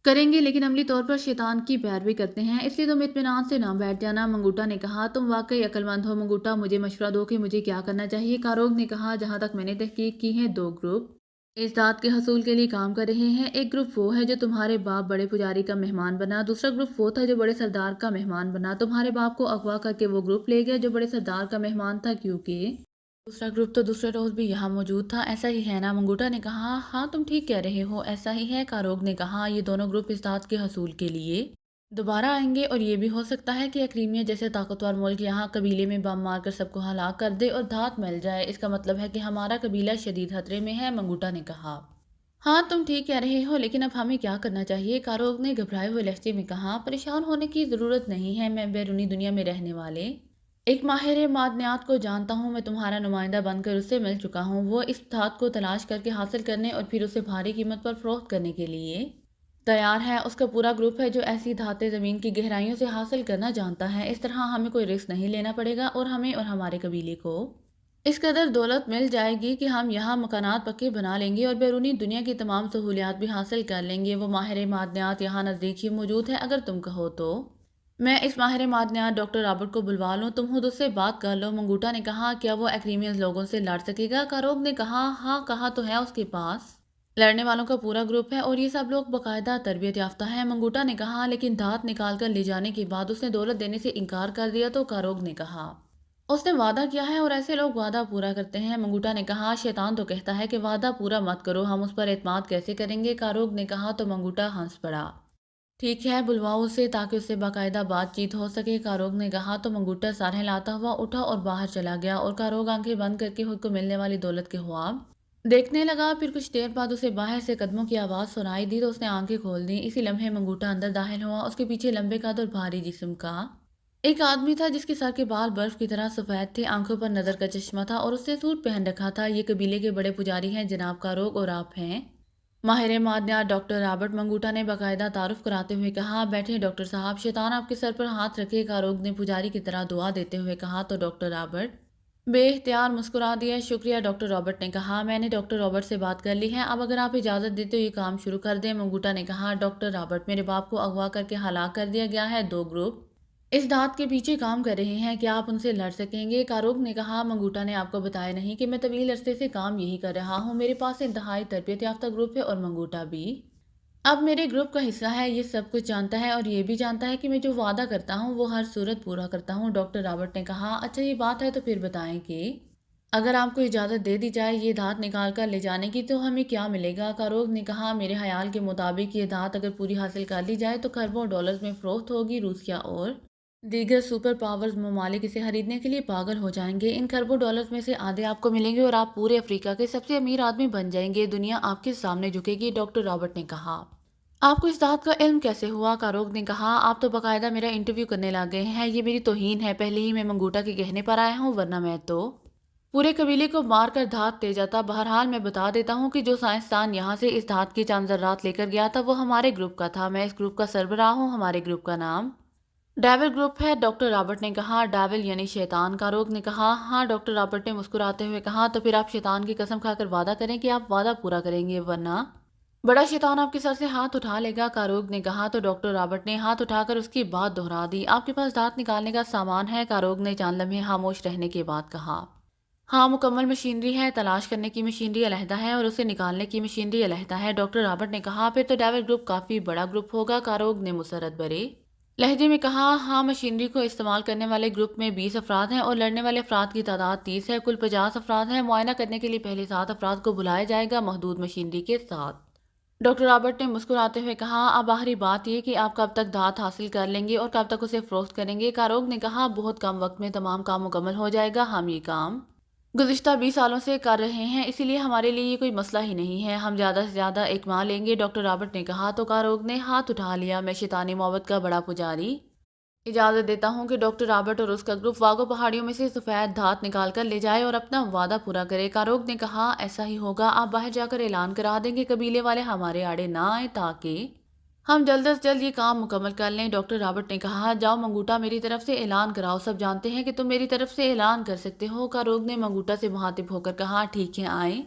کریں گے لیکن عملی طور پر شیطان کی پیروی کرتے ہیں، اس لیے تم اطمینان سے نہ بیٹھ جانا۔ منگوٹا نے کہا۔ تم واقعی عقل مند ہو منگوٹا، مجھے مشورہ دو کہ مجھے کیا کرنا چاہیے۔ کاروگ نے کہا۔ جہاں تک میں نے تحقیق کی ہے، 2 گروپ اس دھات کے حصول کے لیے کام کر رہے ہیں۔ ایک گروپ وہ ہے جو تمہارے باپ بڑے پجاری کا مہمان بنا، دوسرا گروپ وہ تھا جو بڑے سردار کا مہمان بنا۔ تمہارے باپ کو اغوا کر کے وہ گروپ لے گیا جو بڑے سردار کا مہمان تھا، کیونکہ دوسرا گروپ تو دوسرے روز بھی یہاں موجود تھا۔ ایسا ہی ہے نا؟ منگوٹا نے کہا۔ ہاں تم ٹھیک کہہ رہے ہو، ایسا ہی ہے۔ کاروگ نے کہا۔ یہ دونوں گروپ اس دھات کے حصول کے لیے دوبارہ آئیں گے، اور یہ بھی ہو سکتا ہے کہ ایکریمیا جیسے طاقتور ملک یہاں قبیلے میں بم مار کر سب کو ہلاک کر دے اور دھات مل جائے۔ اس کا مطلب ہے کہ ہمارا قبیلہ شدید خطرے میں ہے، منگوٹا نے کہا۔ ہاں تم ٹھیک کہہ رہے ہو، لیکن اب ہمیں کیا کرنا چاہیے؟ کاروگ نے گھبرائے ہوئے لہجے میں کہا۔ پریشان ہونے کی ضرورت نہیں ہے، میں بیرونی دنیا میں رہنے والے ایک ماہر معدنیات کو جانتا ہوں، میں تمہارا نمائندہ بن کر اس سے مل چکا ہوں۔ وہ اس دھات کو تلاش کر کے حاصل کرنے اور پھر اسے بھاری قیمت پر فروخت کرنے کے لیے تیار ہے۔ اس کا پورا گروپ ہے جو ایسی دھاتیں زمین کی گہرائیوں سے حاصل کرنا جانتا ہے۔ اس طرح ہمیں کوئی رسک نہیں لینا پڑے گا اور ہمیں اور ہمارے قبیلے کو اس قدر دولت مل جائے گی کہ ہم یہاں مکانات پکے بنا لیں گے اور بیرونی دنیا کی تمام سہولیات بھی حاصل کر لیں گے۔ وہ ماہر معدنیات یہاں نزدیک ہی موجود ہے، اگر تم کہو تو میں اس ماہر معدنیات ڈاکٹر رابرٹ کو بلوا لوں، تم خود اس سے بات کر لو۔ منگوٹا نے کہا۔ کیا وہ ایکریمین لوگوں سے لڑ سکے گا؟ کاروگ نے کہا۔ ہاں کہا تو ہے، اس کے پاس لڑنے والوں کا پورا گروپ ہے اور یہ سب لوگ باقاعدہ تربیت یافتہ ہیں۔ منگوٹا نے کہا۔ لیکن دھات نکال کر لے جانے کے بعد اس نے دولت دینے سے انکار کر دیا تو کاروگ نے کہا۔ اس نے وعدہ کیا ہے اور ایسے لوگ وعدہ پورا کرتے ہیں۔ منگوٹا نے کہا۔ شیطان تو کہتا ہے کہ وعدہ پورا مت کرو، ہم اس پر اعتماد کیسے کریں گے؟ کاروگ نے کہا۔ تو منگوٹا ہنس پڑا۔ ٹھیک ہے، بلواؤ اسے تاکہ اس سے باقاعدہ بات چیت ہو سکے، کاروگ نے کہا۔ تو منگوٹا سر ہلاتا ہوا اٹھا اور باہر چلا گیا اور کاروگ آنکھیں بند کر کے خود کو ملنے والی دولت کے خواب دیکھنے لگا۔ پھر کچھ دیر بعد اسے باہر سے قدموں کی آواز سنائی دی تو اس نے آنکھیں کھول دیں۔ اسی لمحے منگوٹا اندر داخل ہوا۔ اس کے پیچھے لمبے قد اور بھاری جسم کا ایک آدمی تھا جس کے سر کے بال برف کی طرح سفید تھے، آنکھوں پر نظر کا چشمہ تھا اور اس نے سوٹ پہن رکھا تھا۔ یہ قبیلے کے بڑے پجاری ہیں جناب کاروگ، اور آپ ہیں ماہر معدنیات ڈاکٹر رابرٹ، منگوٹا نے باقاعدہ تعارف کراتے ہوئے کہا۔ بیٹھے ڈاکٹر صاحب۔ شیطان آپ کے سر پر ہاتھ رکھے، کاروگ نے پجاری کی طرح دعا دیتے ہوئے کہا۔ تو ڈاکٹر رابرٹ بے اختیار مسکرا دیا۔ شکریہ، ڈاکٹر رابرٹ نے کہا۔ میں نے ڈاکٹر رابرٹ سے بات کر لی ہے، اب اگر آپ اجازت دیں تو یہ کام شروع کر دیں۔ منگوٹا نے کہا۔ ڈاکٹر رابرٹ، میرے باپ کو اغوا کر کے ہلاک کر دیا گیا ہے، 2 گروپ اس دھات کے پیچھے کام کر رہے ہیں، کیا آپ ان سے لڑ سکیں گے؟ کاروگ نے کہا۔ منگوٹا نے آپ کو بتایا نہیں کہ میں طویل عرصے سے کام یہی کر رہا ہوں، میرے پاس انتہائی تربیت یافتہ گروپ ہے اور منگوٹا بھی اب میرے گروپ کا حصہ ہے، یہ سب کچھ جانتا ہے اور یہ بھی جانتا ہے کہ میں جو وعدہ کرتا ہوں وہ ہر صورت پورا کرتا ہوں۔ ڈاکٹر رابرٹ نے کہا۔ اچھا یہ بات ہے تو پھر بتائیں کہ اگر آپ کو اجازت دے دی جائے یہ دھات نکال کر لے جانے کی تو ہمیں کیا ملے گا؟ کاروگ نے کہا۔ میرے خیال کے مطابق یہ دھات اگر پوری حاصل کر لی جائے تو کھربوں ڈالرز میں فروخت ہوگی، روسیہ اور دیگر سپر پاورز ممالک اسے خریدنے کے لیے پاگل ہو جائیں گے۔ ان کھربوں ڈالرز میں سے آدھے آپ کو ملیں گے اور آپ پورے افریقہ کے سب سے امیر آدمی بن جائیں گے، دنیا آپ کے سامنے جھکے گی۔ ڈاکٹر رابرٹ نے کہا۔ آپ کو اس دھات کا علم کیسے ہوا؟ کاروگ نے کہا۔ آپ تو باقاعدہ میرا انٹرویو کرنے لگ گئے ہیں، یہ میری توہین ہے، پہلے ہی میں منگوٹا کے کہنے پر آیا ہوں، ورنہ میں تو پورے قبیلے کو مار کر دھات دے جاتا۔ بہرحال میں بتا دیتا ہوں کہ جو سائنسدان یہاں سے اس دھات کے چند ذرات لے کر گیا تھا وہ ہمارے گروپ کا تھا، میں اس گروپ کا سربراہ ہوں، ہمارے گروپ کا نام ڈیول گروپ ہے۔ ڈاکٹر رابرٹ نے کہا۔ ڈیول یعنی شیطان؟ کاروگ نے کہا۔ ہاں، ڈاکٹر رابرٹ نے مسکراتے ہوئے کہا۔ تو پھر آپ شیطان کی قسم کھا کر وعدہ کریں کہ آپ وعدہ پورا کریں گے، ورنہ بڑا شیطان آپ کے سر سے ہاتھ اٹھا لے گا، کاروگ نے کہا۔ تو ڈاکٹر رابرٹ نے ہاتھ اٹھا کر اس کی بات دہرا دی۔ آپ کے پاس دانت نکالنے کا سامان ہے؟ کاروگ نے چند لمحے خاموش رہنے کے بعد کہا۔ ہاں، مکمل مشینری ہے، تلاش کرنے کی مشینری علیحدہ ہے اور اسے نکالنے کی مشینری علیحدہ ہے، ڈاکٹر رابرٹ نے کہا۔ پھر تو ڈیوڈ گروپ کافی بڑا گروپ ہوگا، کاروگ نے مسرت بھرے لہجے میں کہا۔ ہاں، مشینری کو استعمال کرنے والے گروپ میں 20 افراد ہیں اور لڑنے والے افراد کی تعداد 30 ہے، کل 50 افراد ہیں۔ معائنہ کرنے کے لیے پہلے 7 افراد کو بلایا جائے گا، محدود مشینری کے ساتھ۔ ڈاکٹر رابرٹ نے مسکراتے ہوئے کہا، اب آخری بات یہ کہ آپ کب تک دھات حاصل کر لیں گے اور کب تک اسے فروخت کریں گے؟ کاروگ نے کہا، بہت کم وقت میں تمام کام مکمل ہو جائے گا، ہم یہ کام گزشتہ 20 سالوں سے کر رہے ہیں، اسی لیے ہمارے لیے یہ کوئی مسئلہ ہی نہیں ہے، ہم زیادہ سے زیادہ ایک ماہ لیں گے، ڈاکٹر رابرٹ نے کہا۔ تو کاروگ نے ہاتھ اٹھا لیا، میں شیطانی محبت کا بڑا پجاری اجازت دیتا ہوں کہ ڈاکٹر رابرٹ اور اس کا گروپ واگو پہاڑیوں میں سے سفید دھات نکال کر لے جائے اور اپنا وعدہ پورا کرے۔ کاروگ نے کہا، ایسا ہی ہوگا، آپ باہر جا کر اعلان کرا دیں کہ قبیلے والے ہمارے آڑے نہ آئیں تاکہ ہم جلد از جلد یہ کام مکمل کر لیں۔ ڈاکٹر رابرٹ نے کہا، جاؤ منگوٹا، میری طرف سے اعلان کراؤ، سب جانتے ہیں کہ تم میری طرف سے اعلان کر سکتے ہو۔ کاروگ نے منگوٹا سے مخاطب ہو کر کہا، ٹھیک ہے، آئیں۔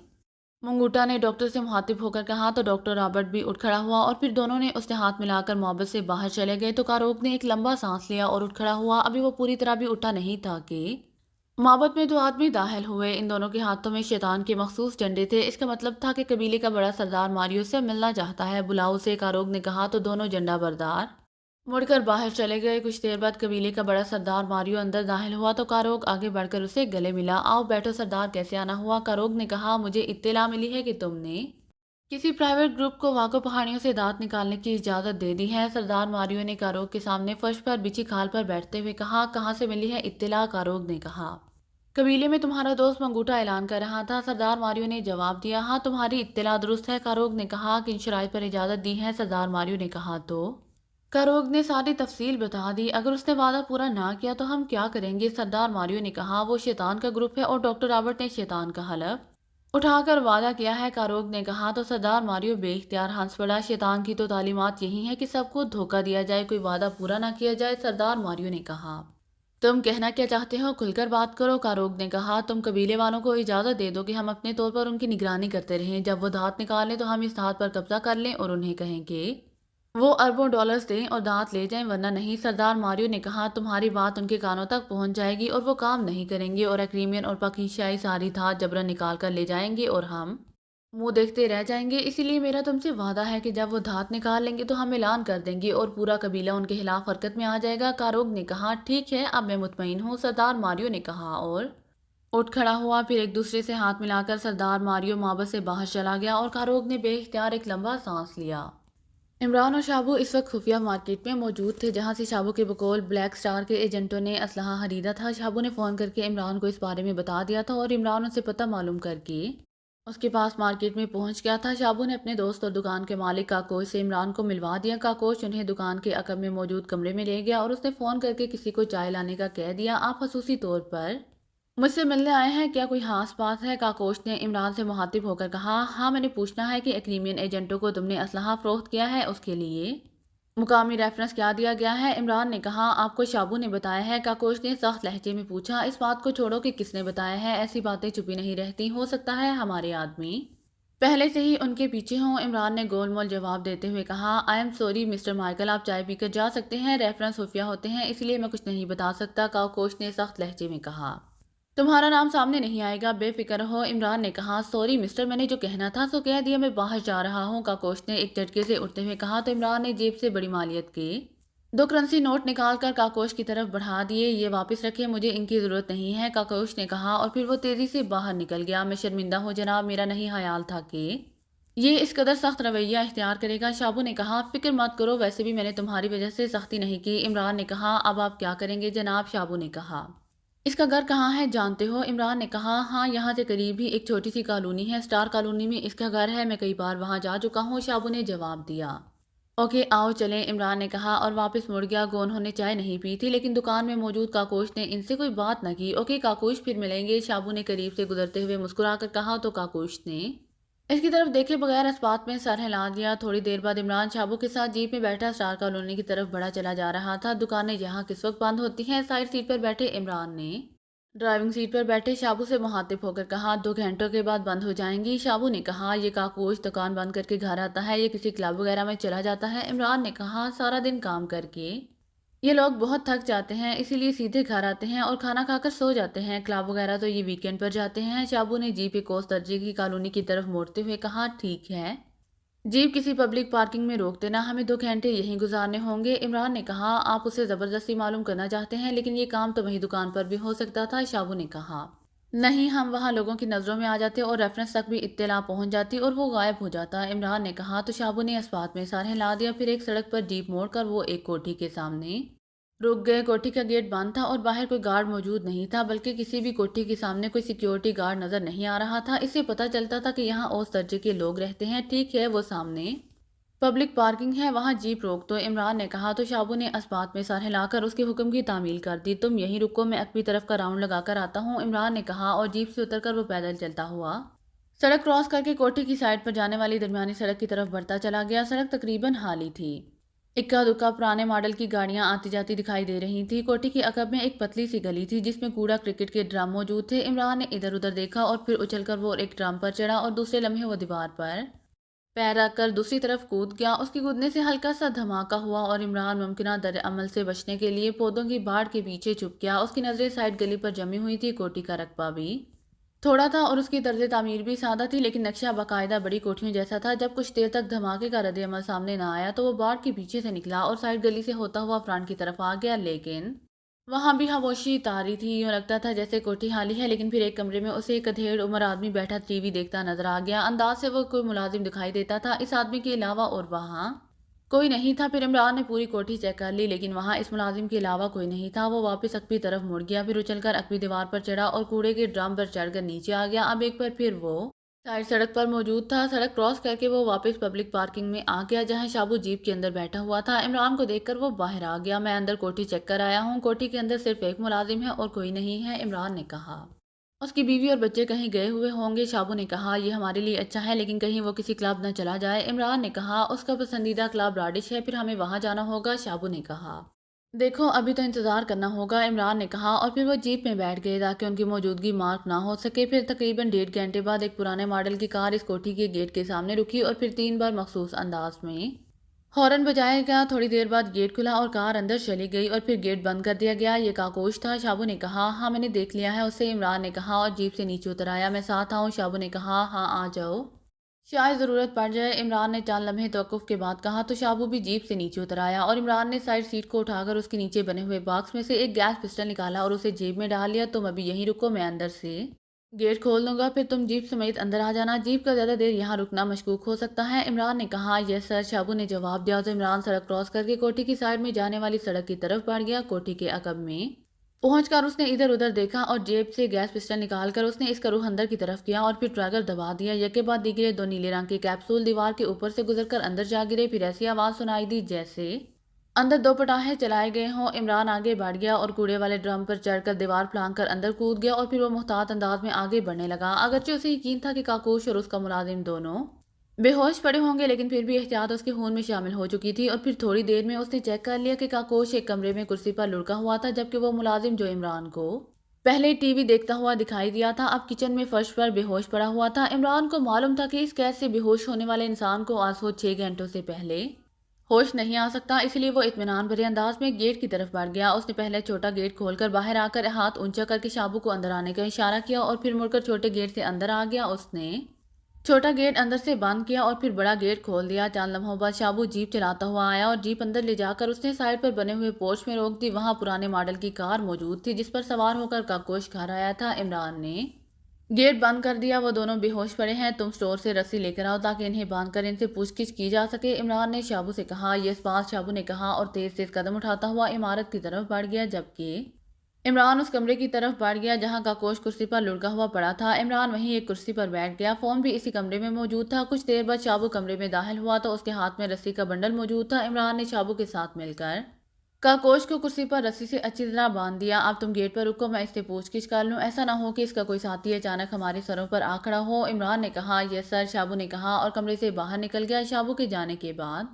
منگوٹا نے ڈاکٹر سے مخاطب ہو کر کہا تو ڈاکٹر رابرٹ بھی اٹھ کھڑا ہوا اور پھر دونوں نے اس سے ہاتھ ملا کر محبت سے باہر چلے گئے۔ تو کاروگ نے ایک لمبا سانس لیا اور اٹھ کھڑا ہوا، ابھی وہ پوری طرح بھی اٹھا نہیں تھا کہ معبد میں 2 آدمی داخل ہوئے، ان دونوں کے ہاتھوں میں شیطان کے مخصوص ڈنڈے تھے، اس کا مطلب تھا کہ قبیلے کا بڑا سردار ماریو سے ملنا چاہتا ہے، بلاؤ اسے، کاروگ نے کہا۔ تو دونوں جھنڈا بردار مڑ کر باہر چلے گئے۔ کچھ دیر بعد قبیلے کا بڑا سردار ماریو اندر داخل ہوا تو کاروگ آگے بڑھ کر اسے گلے ملا۔ آؤ بیٹھو سردار، کیسے آنا ہوا؟ کاروگ نے کہا، مجھے اطلاع ملی ہے کہ تم نے کسی پرائیویٹ گروپ کو واگو پہاڑیوں سے دانت نکالنے کی اجازت دے دی ہے۔ سردار ماریو نے کاروگ کے سامنے فرش پر بچھی کھال پر بیٹھتے ہوئے کہا، کہاں سے ملی ہے اطلاع؟ کاروگ نے کہا، قبیلے میں تمہارا دوست منگوٹا اعلان کر رہا تھا۔ سردار ماریو نے جواب دیا، ہاں تمہاری اطلاع درست ہے۔ کاروگ نے کہا، کن شرائط پر اجازت دی ہے؟ سردار ماریو نے کہا۔ تو کاروگ نے ساری تفصیل بتا دی۔ اگر اس نے وعدہ پورا نہ کیا تو ہم کیا کریں گے؟ سردار ماریو نے کہا، وہ شیطان کا گروپ ہے اور ڈاکٹر رابرٹ نے شیطان کا حلف اٹھا کر وعدہ کیا ہے، کاروگ نے کہا۔ تو سردار ماریو بے اختیار ہنس پڑا، شیطان کی تو تعلیمات یہی ہیں کہ سب کو دھوکہ دیا جائے، کوئی وعدہ پورا نہ کیا جائے۔ سردار ماریو نے کہا، تم کہنا کیا چاہتے ہو؟ کھل کر بات کرو۔ کاروگ نے کہا، تم قبیلے والوں کو اجازت دے دو کہ ہم اپنے طور پر ان کی نگرانی کرتے رہیں، جب وہ دھات نکالیں تو ہم اس دھات پر قبضہ کر لیں اور انہیں کہیں کہ وہ اربوں ڈالرز دیں اور دھات لے جائیں، ورنہ نہیں۔ سردار ماریو نے کہا، تمہاری بات ان کے کانوں تک پہنچ جائے گی اور وہ کام نہیں کریں گے اور ایکریمین اور پاکیشائی ساری دھات جبرن نکال کر لے جائیں گے اور ہم منہ دیکھتے رہ جائیں گے۔ اسی لیے میرا تم سے وعدہ ہے کہ جب وہ دھات نکال لیں گے تو ہم اعلان کر دیں گے اور پورا قبیلہ ان کے خلاف حرکت میں آ جائے گا۔ کاروگ نے کہا، ٹھیک ہے، اب میں مطمئن ہوں۔ سردار ماریو نے کہا اور اٹھ کھڑا ہوا، پھر ایک دوسرے سے ہاتھ ملا کر سردار ماریو معبد سے باہر چلا گیا اور کاروگ نے بے اختیار ایک لمبا سانس لیا۔ عمران اور شابو اس وقت خفیہ مارکیٹ میں موجود تھے، جہاں سے شابو کے بقول بلیک سٹار کے ایجنٹوں نے اسلحہ خریدا تھا۔ شابو نے فون کر کے عمران کو اس بارے میں بتا دیا تھا اور عمران اسے پتہ معلوم کر کے اس کے پاس مارکیٹ میں پہنچ گیا تھا۔ شابو نے اپنے دوست اور دکان کے مالک کاکوش سے عمران کو ملوا دیا۔ کاکوش انہیں دکان کے عقب میں موجود کمرے میں لے گیا اور اس نے فون کر کے کسی کو چائے لانے کا کہہ دیا۔ آپ خصوصی طور پر مجھ سے ملنے آئے ہیں، کیا کوئی خاص بات ہے؟ کاکوش نے عمران سے مخاطب ہو کر کہا، ہاں میں نے پوچھنا ہے کہ ایکریمین ایجنٹوں کو تم نے اسلحہ فروخت کیا ہے، اس کے لیے مقامی ریفرنس کیا دیا گیا ہے؟ عمران نے کہا، آپ کو شابو نے بتایا ہے؟ کاکوش نے سخت لہجے میں پوچھا۔ اس بات کو چھوڑو کہ کس نے بتایا ہے، ایسی باتیں چھپی نہیں رہتی، ہو سکتا ہے ہمارے آدمی پہلے سے ہی ان کے پیچھے ہوں۔ عمران نے گول مول جواب دیتے ہوئے کہا، I am sorry mister Michael, آپ چائے پی کر جا سکتے ہیں، ریفرنس خفیہ ہوتے ہیں اس لیے میں کچھ نہیں بتا سکتا۔ کاکوش نے سخت لہجے میں کہا، تمہارا نام سامنے نہیں آئے گا، بے فکر ہو۔ عمران نے کہا، سوری مسٹر، میں نے جو کہنا تھا سو کہہ دیا، میں باہر جا رہا ہوں۔ کاکوش نے ایک جھٹکے سے اٹھتے ہوئے کہا۔ تو عمران نے جیب سے بڑی مالیت کے 2 کرنسی نوٹ نکال کر کاکوش کی طرف بڑھا دیے، یہ واپس رکھے، مجھے ان کی ضرورت نہیں ہے، کاکوش نے کہا اور پھر وہ تیزی سے باہر نکل گیا۔ میں شرمندہ ہوں جناب، میرا نہیں خیال تھا کہ یہ اس قدر سخت رویہ اختیار کرے گا۔ شابو نے کہا، فکر مت کرو، ویسے بھی میں نے تمہاری وجہ سے سختی نہیں کی۔ عمران نے کہا، اب آپ کیا کریں گے جناب؟ شابو نے کہا، اس کا گھر کہاں ہے جانتے ہو؟ عمران نے کہا، ہاں یہاں سے قریب ہی ایک چھوٹی سی کالونی ہے، سٹار کالونی میں اس کا گھر ہے، میں کئی بار وہاں جا چکا ہوں۔ شابو نے جواب دیا، اوکے آؤ چلیں، عمران نے کہا اور واپس مڑ گیا۔ گو انہوں نے چائے نہیں پی تھی لیکن دکان میں موجود کاکوش نے ان سے کوئی بات نہ کی۔ اوکے کاکوش، پھر ملیں گے، شابو نے قریب سے گزرتے ہوئے مسکرا کر کہا تو کاکوش نے اس کی طرف دیکھے بغیر اس بات میں سر ہلا دیا۔ تھوڑی دیر بعد عمران شابو کے ساتھ جیپ میں بیٹھا سٹار کالونی کی طرف بڑھا چلا جا رہا تھا۔ دکانیں یہاں کس وقت بند ہوتی ہیں؟ سائڈ سیٹ پر بیٹھے عمران نے ڈرائیونگ سیٹ پر بیٹھے شابو سے مخاطب ہو کر کہا، 2 گھنٹوں کے بعد بند ہو جائیں گی۔ شابو نے کہا، یہ کاکوش دکان بند کر کے گھر آتا ہے یا کسی کلب وغیرہ میں چلا جاتا ہے؟ عمران نے کہا، سارا دن کام کر کے یہ لوگ بہت تھک جاتے ہیں، اسی لیے سیدھے گھر آتے ہیں اور کھانا کھا کر سو جاتے ہیں۔ کلب وغیرہ تو یہ ویکینڈ پر جاتے ہیں۔ شابو نے جیپ ایک کوس درجے کی کالونی کی طرف موڑتے ہوئے کہا، ٹھیک ہے، جیپ کسی پبلک پارکنگ میں روک دینا، ہمیں 2 گھنٹے یہیں گزارنے ہوں گے۔ عمران نے کہا، آپ اسے زبردستی معلوم کرنا چاہتے ہیں، لیکن یہ کام تو وہیں دکان پر بھی ہو سکتا تھا۔ شابو نے کہا، نہیں، ہم وہاں لوگوں کی نظروں میں آ جاتے اور ریفرنس تک بھی اطلاع پہنچ جاتی اور وہ غائب ہو جاتا۔ عمران نے کہا تو شابو نے اس بات میں سر ہلا دیا۔ پھر ایک سڑک پر جیپ موڑ کر وہ ایک کوٹھی کے سامنے رک گئے۔ کوٹھی کا گیٹ بند تھا اور باہر کوئی گارڈ موجود نہیں تھا، بلکہ کسی بھی کوٹھی کے سامنے کوئی سیکیورٹی گارڈ نظر نہیں آ رہا تھا۔ اس سے پتہ چلتا تھا کہ یہاں اوس درجے کے لوگ رہتے ہیں۔ ٹھیک ہے، وہ سامنے پبلک پارکنگ ہے، وہاں جیپ روک دو، عمران نے کہا تو شابو نے اس بات میں سر ہلا کر اس کے حکم کی تعمیل کر دی۔ تم یہیں رکو، میں اکبی طرف کا راؤنڈ لگا کر آتا ہوں، عمران نے کہا، اور جیپ سے اتر کر وہ پیدل چلتا ہوا سڑک کراس کر کے کوٹھی کی سائڈ پر جانے والی درمیانی سڑک کی طرف بڑھتا چلا گیا۔ سڑک تقریباً خالی تھی، اکا دکا پرانے ماڈل کی گاڑیاں آتی جاتی دکھائی دے رہی تھی۔ کوٹھی کے عقب میں ایک پتلی سی گلی تھی جس میں کوڑا کرکٹ کے ڈرم موجود تھے۔ عمران نے ادھر ادھر دیکھا اور پھر اچھل کر وہ ایک ڈرم پر چڑھا اور دوسرے لمحے وہ دیوار پر پیر رکھ کر دوسری طرف کود گیا۔ اس کے کودنے سے ہلکا سا دھماکہ ہوا اور عمران ممکنہ در عمل سے بچنے کے لیے پودوں کی باڑ کے پیچھے چھپ گیا۔ اس کی نظریں سائڈ گلی پر جمی ہوئی تھی۔ کوٹھی کا رقبہ بھی تھوڑا تھا اور اس کی طرز تعمیر بھی سادہ تھی، لیکن نقشہ باقاعدہ بڑی کوٹھیوں جیسا تھا۔ جب کچھ دیر تک دھماکے کا رد عمل سامنے نہ آیا تو وہ باڑ کے پیچھے سے نکلا اور سائڈ گلی سے ہوتا ہوا فرنٹ کی طرف آ گیا، لیکن وہاں بھی خاموشی طاری تھی۔ یوں لگتا تھا جیسے کوٹھی خالی ہے، لیکن پھر ایک کمرے میں اسے ایک ادھیڑ عمر آدمی بیٹھا ٹی وی دیکھتا نظر آ گیا۔ انداز سے وہ کوئی ملازم دکھائی دیتا تھا، اس آدمی کے علاوہ اور وہاں کوئی نہیں تھا۔ پھر عمران نے پوری کوٹھی چیک کر لی، لیکن وہاں اس ملازم کے علاوہ کوئی نہیں تھا۔ وہ واپس اکبی طرف مڑ گیا، پھر اچھل کر اکبی دیوار پر چڑھا اور کوڑے کے ڈرم پر چڑھ کر نیچے آ گیا۔ اب ایک بار پھر وہ سائڈ سڑک پر موجود تھا۔ سڑک کراس کر کے وہ واپس پبلک پارکنگ میں آ گیا جہاں شابو جیپ کے اندر بیٹھا ہوا تھا۔ عمران کو دیکھ کر وہ باہر آ گیا، میں اندر کوٹھی چیک کر آیا ہوں، کوٹھی کے اندر صرف ایک ملازم ہے اور کوئی نہیں ہے، عمران نے کہا۔ اس کی بیوی اور بچے کہیں گئے ہوئے ہوں گے، شابو نے کہا، یہ ہمارے لیے اچھا ہے، لیکن کہیں وہ کسی کلب نہ چلا جائے، عمران نے کہا۔ اس کا پسندیدہ کلب راڈش ہے، پھر ہمیں وہاں جانا ہوگا، شابو نے کہا۔ دیکھو، ابھی تو انتظار کرنا ہوگا، عمران نے کہا، اور پھر وہ جیپ میں بیٹھ گئے تاکہ ان کی موجودگی مارک نہ ہو سکے۔ پھر تقریباً 1.5 گھنٹے بعد ایک پرانے ماڈل کی کار اس کوٹھی کے گیٹ کے سامنے رکی اور پھر 3 بار مخصوص انداز میں ہارن بجایا گیا۔ تھوڑی دیر بعد گیٹ کھلا اور کار اندر چلی گئی اور پھر گیٹ بند کر دیا گیا۔ یہ کاکوش تھا، شابو نے کہا۔ ہاں، میں نے دیکھ لیا ہے اسے، عمران نے کہا اور جیپ سے نیچے اتر آیا۔ میں ساتھ آؤں، شابو نے کہا۔ ہاں، آ جاؤ، شاید ضرورت پڑ جائے، عمران نے چند لمحے توقف کے بعد کہا تو شابو بھی جیپ سے نیچے اتر آیا اور عمران نے سائڈ سیٹ کو اٹھا کر اس کے نیچے بنے ہوئے باکس میں سے ایک گیس پسٹل نکالا اور اسے جیب میں ڈال لیا۔ تم ابھی یہیں رکو، میں اندر سے گیٹ کھول دوں گا، پھر تم جیپ سمیت اندر آ جانا۔ جیپ کا زیادہ دیر یہاں رکنا مشکوک ہو سکتا ہے، عمران نے کہا۔ یس سر، شابو نے جواب دیا تو عمران سڑک کراس کر کے کوٹھی کی سائڈ میں جانے والی سڑک کی طرف بڑھ گیا۔ کوٹھی کے عقب میں پہنچ کر اس نے ادھر ادھر دیکھا اور جیب سے گیس پسٹل نکال کر اس نے اس کا رخ اندر کی طرف کیا اور پھر ٹریگر دبا دیا۔ یکے بعد دیگرے 2 نیلے رنگ کے کیپسول دیوار کے اوپر سے گزر کر اندر جا گرے۔ پھر ایسی آواز سنائی دی جیسے اندر 2 پٹاخے چلائے گئے ہوں۔ عمران آگے بڑھ گیا اور کوڑے والے ڈرم پر چڑھ کر دیوار پھلانگ کر اندر کود گیا اور پھر وہ محتاط انداز میں آگے بڑھنے لگا۔ اگرچہ اسے یقین تھا کہ کاکوش اور اس کا ملازم دونوں بے ہوش پڑے ہوں گے، لیکن پھر بھی احتیاط اس کے خون میں شامل ہو چکی تھی اور پھر تھوڑی دیر میں اس نے چیک کر لیا کہ کاکوش ایک کمرے میں کرسی پر لڑکا ہوا تھا، جبکہ وہ ملازم جو عمران کو پہلے ٹی وی دیکھتا ہوا دکھائی دیا تھا اب کچن میں فرش پر بے ہوش پڑا ہوا تھا۔ عمران کو معلوم تھا کہ اس قید سے بے ہوش ہونے والے انسان کو آج سے 6 گھنٹوں سے پہلے ہوش نہیں آ سکتا، اس لیے وہ اطمینان بھرے انداز میں گیٹ کی طرف بڑھ گیا۔ اس نے پہلے چھوٹا گیٹ کھول کر باہر آ کر ہاتھ اونچا کر کے شابو کو اندر آنے کا اشارہ کیا اور پھر مڑ کر چھوٹے گیٹ سے اندر آ گیا۔ اس نے چھوٹا گیٹ اندر سے بند کیا اور پھر بڑا گیٹ کھول دیا۔ چند لمحوں بعد شابو جیپ چلاتا ہوا آیا اور جیپ اندر لے جا کر اس نے سائڈ پر بنے ہوئے پورچ میں روک دی۔ وہاں پرانے ماڈل کی کار موجود تھی جس پر سوار ہو کر کاکوش گھر آیا تھا۔ عمران نے گیٹ بند کر دیا۔ وہ دونوں بے ہوش پڑے ہیں، تم اسٹور سے رسی لے کر آؤ تاکہ انہیں باندھ کر ان سے پوچھ گچھ کی جا سکے، عمران نے شابو سے کہا۔ یس باس، شابو نے کہا اور تیز تیز قدم اٹھاتا ہوا عمارت کی طرف بڑھ گیا، جبکہ عمران اس کمرے کی طرف بڑھ گیا جہاں کاکوش کرسی پر لڑکا ہوا پڑا تھا۔ عمران وہیں ایک کرسی پر بیٹھ گیا، فون بھی اسی کمرے میں موجود تھا۔ کچھ دیر بعد شابو کمرے میں داخل ہوا تو اس کے ہاتھ میں رسی کا بنڈل موجود تھا۔ عمران نے شابو کے ساتھ مل کر کاکوش کو کرسی پر رسی سے اچھی طرح باندھ دیا۔ اب تم گیٹ پر رکو، میں اس سے پوچھ گچھ کر لوں، ایسا نہ ہو کہ اس کا کوئی ساتھی اچانک ہمارے سروں پر آ کھڑا ہو، عمران نے کہا۔ یس سر، شابو نے کہا اور کمرے سے باہر نکل گیا۔ شابو کے جانے کے بعد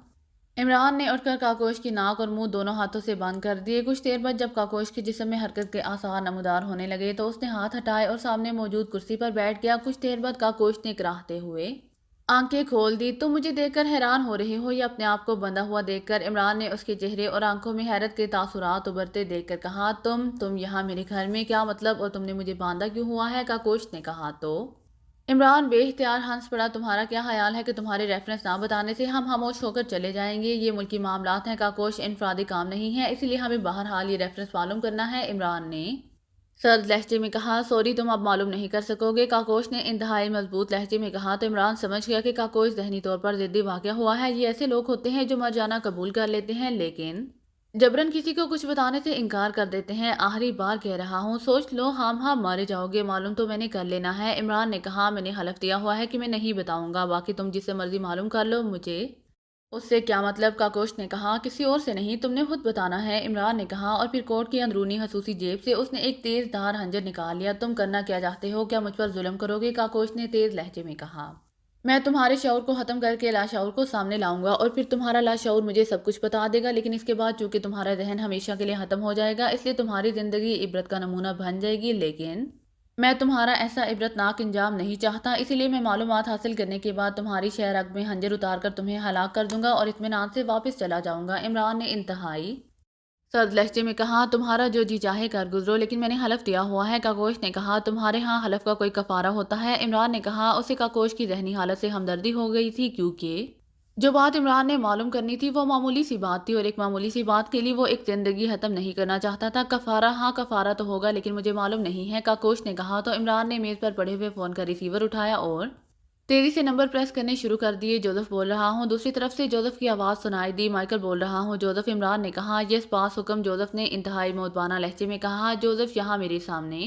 عمران نے اٹھ کر کاکوش کی ناک اور منہ دونوں ہاتھوں سے بند کر دیے۔ کچھ دیر بعد جب کاکوش کے جسم میں حرکت کے آثار نمودار ہونے لگے تو اس نے ہاتھ ہٹائے اور سامنے موجود کرسی پر بیٹھ گیا۔ کچھ دیر بعد کاکوش نے کراہتے ہوئے آنکھیں کھول دی۔ تم مجھے دیکھ کر حیران ہو رہے ہو یا اپنے آپ کو بندھا ہوا دیکھ کر؟ عمران نے اس کے چہرے اور آنکھوں میں حیرت کے تاثرات ابھرتے دیکھ کر کہا، تم یہاں میرے گھر میں، کیا مطلب؟ اور تم نے مجھے باندھا کیوں ہوا ہے؟ کاکوش نے کہا تو عمران بے اختیار ہنس پڑا۔ تمہارا کیا خیال ہے کہ تمہارے ریفرنس نہ بتانے سے ہم خاموش ہو کر چلے جائیں گے؟ یہ ملکی معاملات ہیں کاکوش، انفرادی کام نہیں ہے، اسی لیے ہمیں بہرحال یہ ریفرنس معلوم کرنا ہے۔ عمران نے سرد لہجے میں کہا، سوری تم اب معلوم نہیں کر سکو گے، کاکوش نے انتہائی مضبوط لہجے میں کہا تو عمران سمجھ گیا کہ کاکوش ذہنی طور پر ضدی واقع ہوا ہے۔ یہ ایسے لوگ ہوتے ہیں جو مر جانا قبول کر لیتے ہیں لیکن جبرن کسی کو کچھ بتانے سے انکار کر دیتے ہیں۔ آخری بار کہہ رہا ہوں، سوچ لو، ہاں مارے جاؤ گے، معلوم تو میں نے کر لینا ہے۔ عمران نے کہا، میں نے حلف دیا ہوا ہے کہ میں نہیں بتاؤں گا، باقی تم جس سے مرضی معلوم کر لو، مجھے اس سے کیا مطلب؟ کاکوش نے کہا، کسی اور سے نہیں، تم نے خود بتانا ہے۔ عمران نے کہا اور پھر کوٹ کی اندرونی خصوصی جیب سے اس نے ایک تیز دھار خنجر نکال لیا۔ تم کرنا کیا چاہتے ہو؟ کیا مجھ پر ظلم کرو گے؟ کاکوش نے تیز لہجے میں کہا، میں تمہارے شعور کو ختم کر کے لاشعور کو سامنے لاؤں گا اور پھر تمہارا لاشعور مجھے سب کچھ بتا دے گا، لیکن اس کے بعد چونکہ تمہارا ذہن ہمیشہ کے لیے ختم ہو جائے گا، اس لیے تمہاری زندگی عبرت کا نمونہ بن جائے گی، لیکن میں تمہارا ایسا عبرت ناک انجام نہیں چاہتا، اسی لیے میں معلومات حاصل کرنے کے بعد تمہاری شہ رگ میں خنجر اتار کر تمہیں ہلاک کر دوں گا اور اطمینان سے واپس چلا جاؤں گا۔ عمران نے انتہائی سرد لہجے میں کہا، تمہارا جو جی چاہے کر گزرو، لیکن میں نے حلف دیا ہوا ہے۔ کاکوش نے کہا، تمہارے ہاں حلف کا کوئی کفارہ ہوتا ہے؟ عمران نے کہا، اسے کاکوش کی ذہنی حالت سے ہمدردی ہو گئی تھی، کیونکہ جو بات عمران نے معلوم کرنی تھی وہ معمولی سی بات تھی اور ایک معمولی سی بات کے لیے وہ ایک زندگی ختم نہیں کرنا چاہتا تھا۔ کفارہ؟ ہاں کفارہ تو ہوگا، لیکن مجھے معلوم نہیں ہے، کاکوش نے کہا تو عمران نے میز پر پڑے ہوئے فون کا ریسیور اٹھایا اور تیزی سے نمبر پریس کرنے شروع کر دیے۔ جوزف بول رہا ہوں۔ دوسری طرف سے جوزف کی آواز سنائی دی، مائیکل بول رہا ہوں جوزف۔ عمران نے کہا، یس باس حکم۔ جوزف نے انتہائی مؤدبانہ لہجے میں کہا، جوزف یہاں میرے سامنے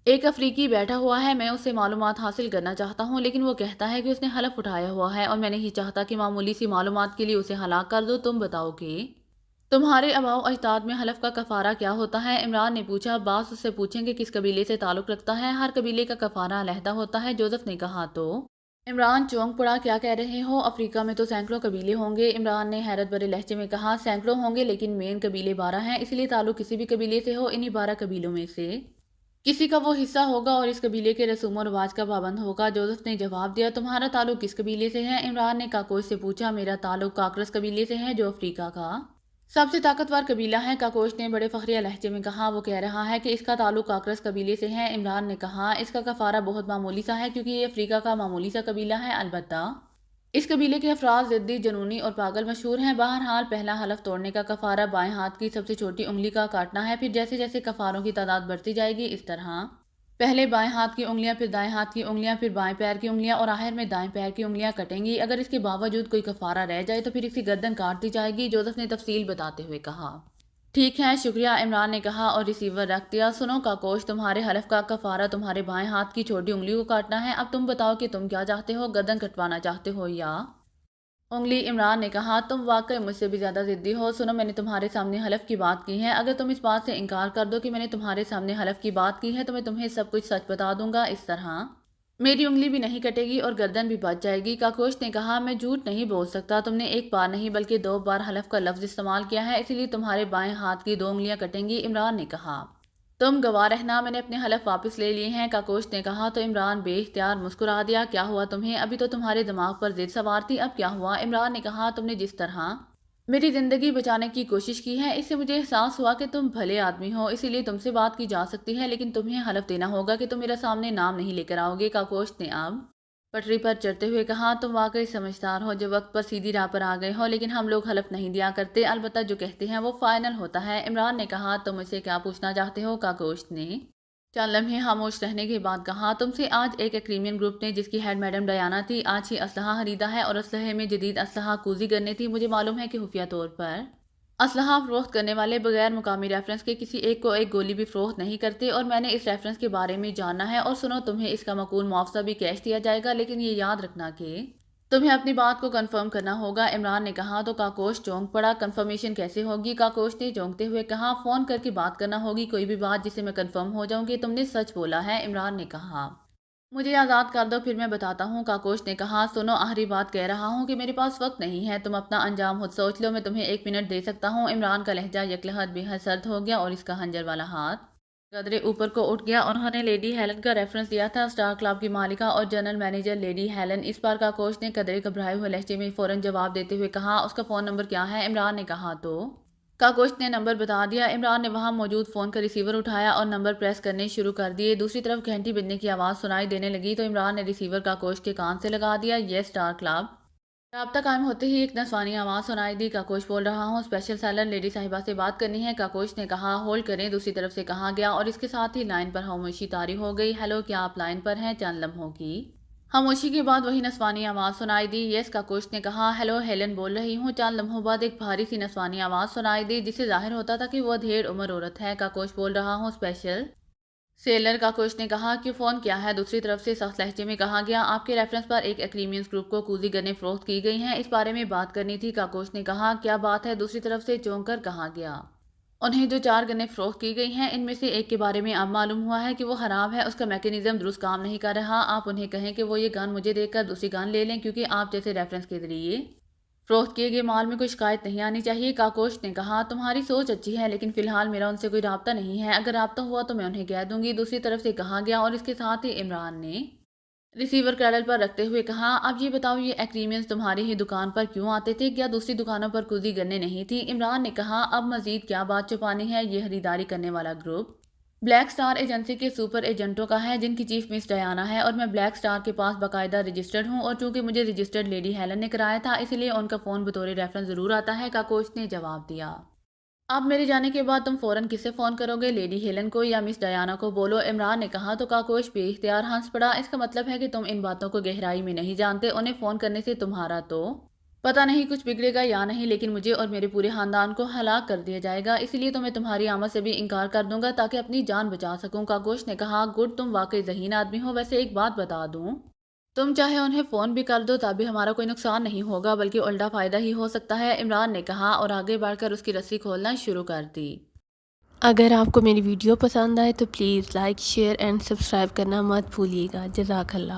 ایک افریقی بیٹھا ہوا ہے، میں اس سے معلومات حاصل کرنا چاہتا ہوں، لیکن وہ کہتا ہے کہ اس نے حلف اٹھایا ہوا ہے اور میں نہیں چاہتا کہ معمولی سی معلومات کے لیے اسے ہلاک کر دو۔ تم بتاؤ کہ تمہارے آباء و اجداد میں حلف کا کفارہ کیا ہوتا ہے؟ عمران نے پوچھا۔ باس اس سے پوچھیں کہ کس قبیلے سے تعلق رکھتا ہے، ہر قبیلے کا کفارہ علیحدہ ہوتا ہے۔ جوزف نے کہا تو عمران چونک پڑا، کیا کہہ رہے ہو؟ افریقہ میں تو سینکڑوں قبیلے ہوں گے۔ عمران نے حیرت بھرے لہجے میں کہا، سینکڑوں ہوں گے لیکن مین قبیلے 12 ہیں، اسی لیے تعلق کسی بھی قبیلے سے ہو، انہی 12 قبیلوں میں سے کسی کا وہ حصہ ہوگا اور اس قبیلے کے رسوم و رواج کا پابند ہوگا۔ جوزف نے جواب دیا، تمہارا تعلق کس قبیلے سے ہے؟ عمران نے کاکوش سے پوچھا۔ میرا تعلق کاکرس قبیلے سے ہے جو افریقہ کا سب سے طاقتور قبیلہ ہے، کاکوش نے بڑے فخریہ لہجے میں کہا۔ وہ کہہ رہا ہے کہ اس کا تعلق کاکرس قبیلے سے ہے۔ عمران نے کہا، اس کا کفارہ بہت معمولی سا ہے کیونکہ یہ افریقہ کا معمولی سا قبیلہ ہے، البتہ اس قبیلے کے افراد ضدی، جنونی اور پاگل مشہور ہیں۔ بہرحال پہلا حلف توڑنے کا کفارہ بائیں ہاتھ کی سب سے چھوٹی انگلی کا کاٹنا ہے، پھر جیسے جیسے کفاروں کی تعداد بڑھتی جائے گی اس طرح پہلے بائیں ہاتھ کی انگلیاں، پھر دائیں ہاتھ کی انگلیاں، پھر بائیں پیر کی انگلیاں اور آخر میں دائیں پیر کی انگلیاں کٹیں گی۔ اگر اس کے باوجود کوئی کفارہ رہ جائے تو پھر اس کی گردن کاٹ دی جائے گی۔ جوزف نے تفصیل بتاتے ہوئے کہا، ٹھیک ہے شکریہ۔ عمران نے کہا اور ریسیور رکھ دیا۔ سنو کاکوش، تمہارے حلف کا کفارہ تمہارے بائیں ہاتھ کی چھوٹی انگلی کو کاٹنا ہے۔ اب تم بتاؤ کہ تم کیا چاہتے ہو، گردن کٹوانا چاہتے ہو یا انگلی؟ عمران نے کہا، تم واقعی مجھ سے بھی زیادہ ضدی ہو۔ سنو، میں نے تمہارے سامنے حلف کی بات کی ہے، اگر تم اس بات سے انکار کر دو کہ میں نے تمہارے سامنے حلف کی بات کی ہے تو میں تمہیں سب کچھ سچ بتا دوں گا، اس طرح میری انگلی بھی نہیں کٹے گی اور گردن بھی بچ جائے گی۔ کاکوش نے کہا، میں جھوٹ نہیں بول سکتا، تم نے ایک بار نہیں بلکہ 2 بار حلف کا لفظ استعمال کیا ہے، اسی لیے تمہارے بائیں ہاتھ کی 2 انگلیاں کٹیں گی۔ عمران نے کہا، تم گواہ رہنا، میں نے اپنے حلف واپس لے لیے ہیں۔ کاکوش نے کہا تو عمران بے اختیار مسکرا دیا۔ کیا ہوا تمہیں؟ ابھی تو تمہارے دماغ پر ضد سوار تھی، اب کیا ہوا؟ عمران نے کہا، تم نے جس طرح میری زندگی بچانے کی کوشش کی ہے، اس سے مجھے احساس ہوا کہ تم بھلے آدمی ہو، اسی لیے تم سے بات کی جا سکتی ہے، لیکن تمہیں حلف دینا ہوگا کہ تم میرا سامنے نام نہیں لے کر آؤ گے۔ کاکوش نے اب پٹری پر چڑھتے ہوئے کہا، تم واقعی سمجھدار ہو جو وقت پر سیدھی راہ پر آ گئے ہو، لیکن ہم لوگ حلف نہیں دیا کرتے، البتہ جو کہتے ہیں وہ فائنل ہوتا ہے۔ عمران نے کہا، تم مجھ سے کیا پوچھنا چاہتے ہو؟ کاکوش نے چند لمحے خاموش رہنے کے بعد کہا، تم سے آج ایک ایکریمین گروپ نے جس کی ہیڈ میڈم ڈیانا تھی، آج ہی اسلحہ خریدا ہے اور اسلحے میں جدید اسلحہ کوزی کرنی تھی۔ مجھے معلوم ہے کہ خفیہ طور پر اسلحہ فروخت کرنے والے بغیر مقامی ریفرنس کے کسی ایک کو ایک گولی بھی فروخت نہیں کرتے اور میں نے اس ریفرنس کے بارے میں جاننا ہے، اور سنو، تمہیں اس کا معقول معاوضہ بھی کیش دیا جائے گا، لیکن یہ یاد رکھنا کہ تمہیں اپنی بات کو کنفرم کرنا ہوگا۔ عمران نے کہا تو کاکوش چونک پڑا، کنفرمیشن کیسے ہوگی؟ کاکوش نے چونکتے ہوئے کہا، فون کر کے بات کرنا ہوگی، کوئی بھی بات جسے میں کنفرم ہو جاؤں کہ تم نے سچ بولا ہے۔ عمران نے کہا، مجھے آزاد کر دو پھر میں بتاتا ہوں۔ کاکوش نے کہا، سنو، آخری بات کہہ رہا ہوں کہ میرے پاس وقت نہیں ہے، تم اپنا انجام خود سوچ لو، میں تمہیں 1 منٹ دے سکتا ہوں۔ عمران کا لہجہ یکلحد بے حد سرد ہو گیا اور اس کا خنجر والا ہاتھ قدرے اوپر کو اٹھ گیا۔ انہوں نے لیڈی ہیلن کا ریفرنس دیا تھا، اسٹار کلب کی مالکہ اور جنرل منیجر لیڈی ہیلن۔ اس بار کاکوش نے قدرے گھبرائے ہوئے لہجے میں فوراً جواب دیتے ہوئے کہا، اس کا فون نمبر کیا ہے؟ عمران نے کہا تو کاکوش نے نمبر بتا دیا۔ عمران نے وہاں موجود فون کا ریسیور اٹھایا اور نمبر پریس کرنے شروع کر دیے۔ دوسری طرف گھنٹی بجنے کی آواز سنائی دینے لگی تو عمران نے ریسیور کاکوش کے کان سے لگا دیا۔ یہ اسٹار کلب۔ رابطہ قائم ہوتے ہی ایک نسوانی آواز سنائی دی، کاکوش بول رہا ہوں، اسپیشل سیلر لیڈی صاحبہ سے بات کرنی ہے۔ کاکوش نے کہا، ہولڈ کریں، دوسری طرف سے کہا گیا اور اس کے ساتھ ہی لائن پر خاموشی طاری ہو گئی۔ ہیلو، کیا آپ لائن پر ہیں؟ چند لمحوں کی خاموشی کے بعد وہی نسوانی آواز سنائی دی۔ یس، کاکوش نے کہا۔ ہیلو، ہیلن بول رہی ہوں۔ چند لمحوں بعد ایک بھاری سی نسوانی آواز سنائی دی جس سے ظاہر ہوتا تھا کہ وہ ادھیڑ عمر عورت ہے۔ کاکوش بول رہا ہوں، اسپیشل سیلر۔ کاکوش نے کہا کہ فون کیا ہے؟ دوسری طرف سے سخت لہجے میں کہا گیا، آپ کے ریفرنس پر ایک ایکریمینز گروپ کو کوزی گنیں فروخت کی گئی ہیں، اس بارے میں بات کرنی تھی۔ کاکوش نے کہا، کیا بات ہے؟ دوسری طرف سے چونک کر کہا گیا، انہیں جو 4 گنیں فروخت کی گئی ہیں ان میں سے ایک کے بارے میں اب معلوم ہوا ہے کہ وہ خراب ہے، اس کا میکینزم درست کام نہیں کر رہا۔ آپ انہیں کہیں کہ وہ یہ گن مجھے دے کر دوسری گن لے لیں، کیونکہ آپ جیسے ریفرنس کے ذریعے فروخت کیے گئے مال میں کوئی شکایت نہیں آنی چاہیے۔ کاکوش نے کہا، تمہاری سوچ اچھی ہے لیکن فی الحال میرا ان سے کوئی رابطہ نہیں ہے، اگر رابطہ ہوا تو میں انہیں کہہ دوں گی۔ دوسری طرف سے کہا گیا اور اس کے ساتھ ہی عمران نے ریسیور کریڈل پر رکھتے ہوئے کہا، اب یہ بتاؤ، یہ ایگریمنٹس تمہاری ہی دکان پر کیوں آتے تھے؟ کیا دوسری دکانوں پر کوزی گنیں نہیں تھی؟ عمران نے کہا، اب مزید کیا بات چھپانی ہے؟ یہ خریداری کرنے والا گروپ بلیک سٹار ایجنسی کے سپر ایجنٹوں کا ہے جن کی چیف مس ڈیانا ہے، اور میں بلیک سٹار کے پاس باقاعدہ رجسٹرڈ ہوں، اور چونکہ مجھے رجسٹرڈ لیڈی ہیلن نے کرایا تھا اس لیے ان کا فون بطور ریفرنس ضرور آتا ہے۔ کاکوش نے جواب دیا، اب میرے جانے کے بعد تم فوراً کسے فون کرو گے؟ لیڈی ہیلن کو یا مس ڈیانا کو بولو، عمران نے کہا تو کاکوش بے اختیار ہنس پڑا۔ اس کا مطلب ہے کہ تم ان باتوں کو گہرائی میں نہیں جانتے، انہیں فون کرنے سے تمہارا تو پتہ نہیں کچھ بگڑے گا یا نہیں، لیکن مجھے اور میرے پورے خاندان کو ہلاک کر دیا جائے گا، اس لیے تو میں تمہاری آمد سے بھی انکار کر دوں گا تاکہ اپنی جان بچا سکوں۔ کاکوش نے کہا، گڈ، تم واقعی ذہین آدمی ہو۔ ویسے ایک بات بتا دوں، تم چاہے انہیں فون بھی کر دو تب بھی ہمارا کوئی نقصان نہیں ہوگا بلکہ الٹا فائدہ ہی ہو سکتا ہے، عمران نے کہا اور آگے بڑھ کر اس کی رسی کھولنا شروع کر دی۔ اگر آپ کو میری ویڈیو پسند آئے تو please like, share and subscribe کرنا مت بھولیے گا۔ جزاک اللہ۔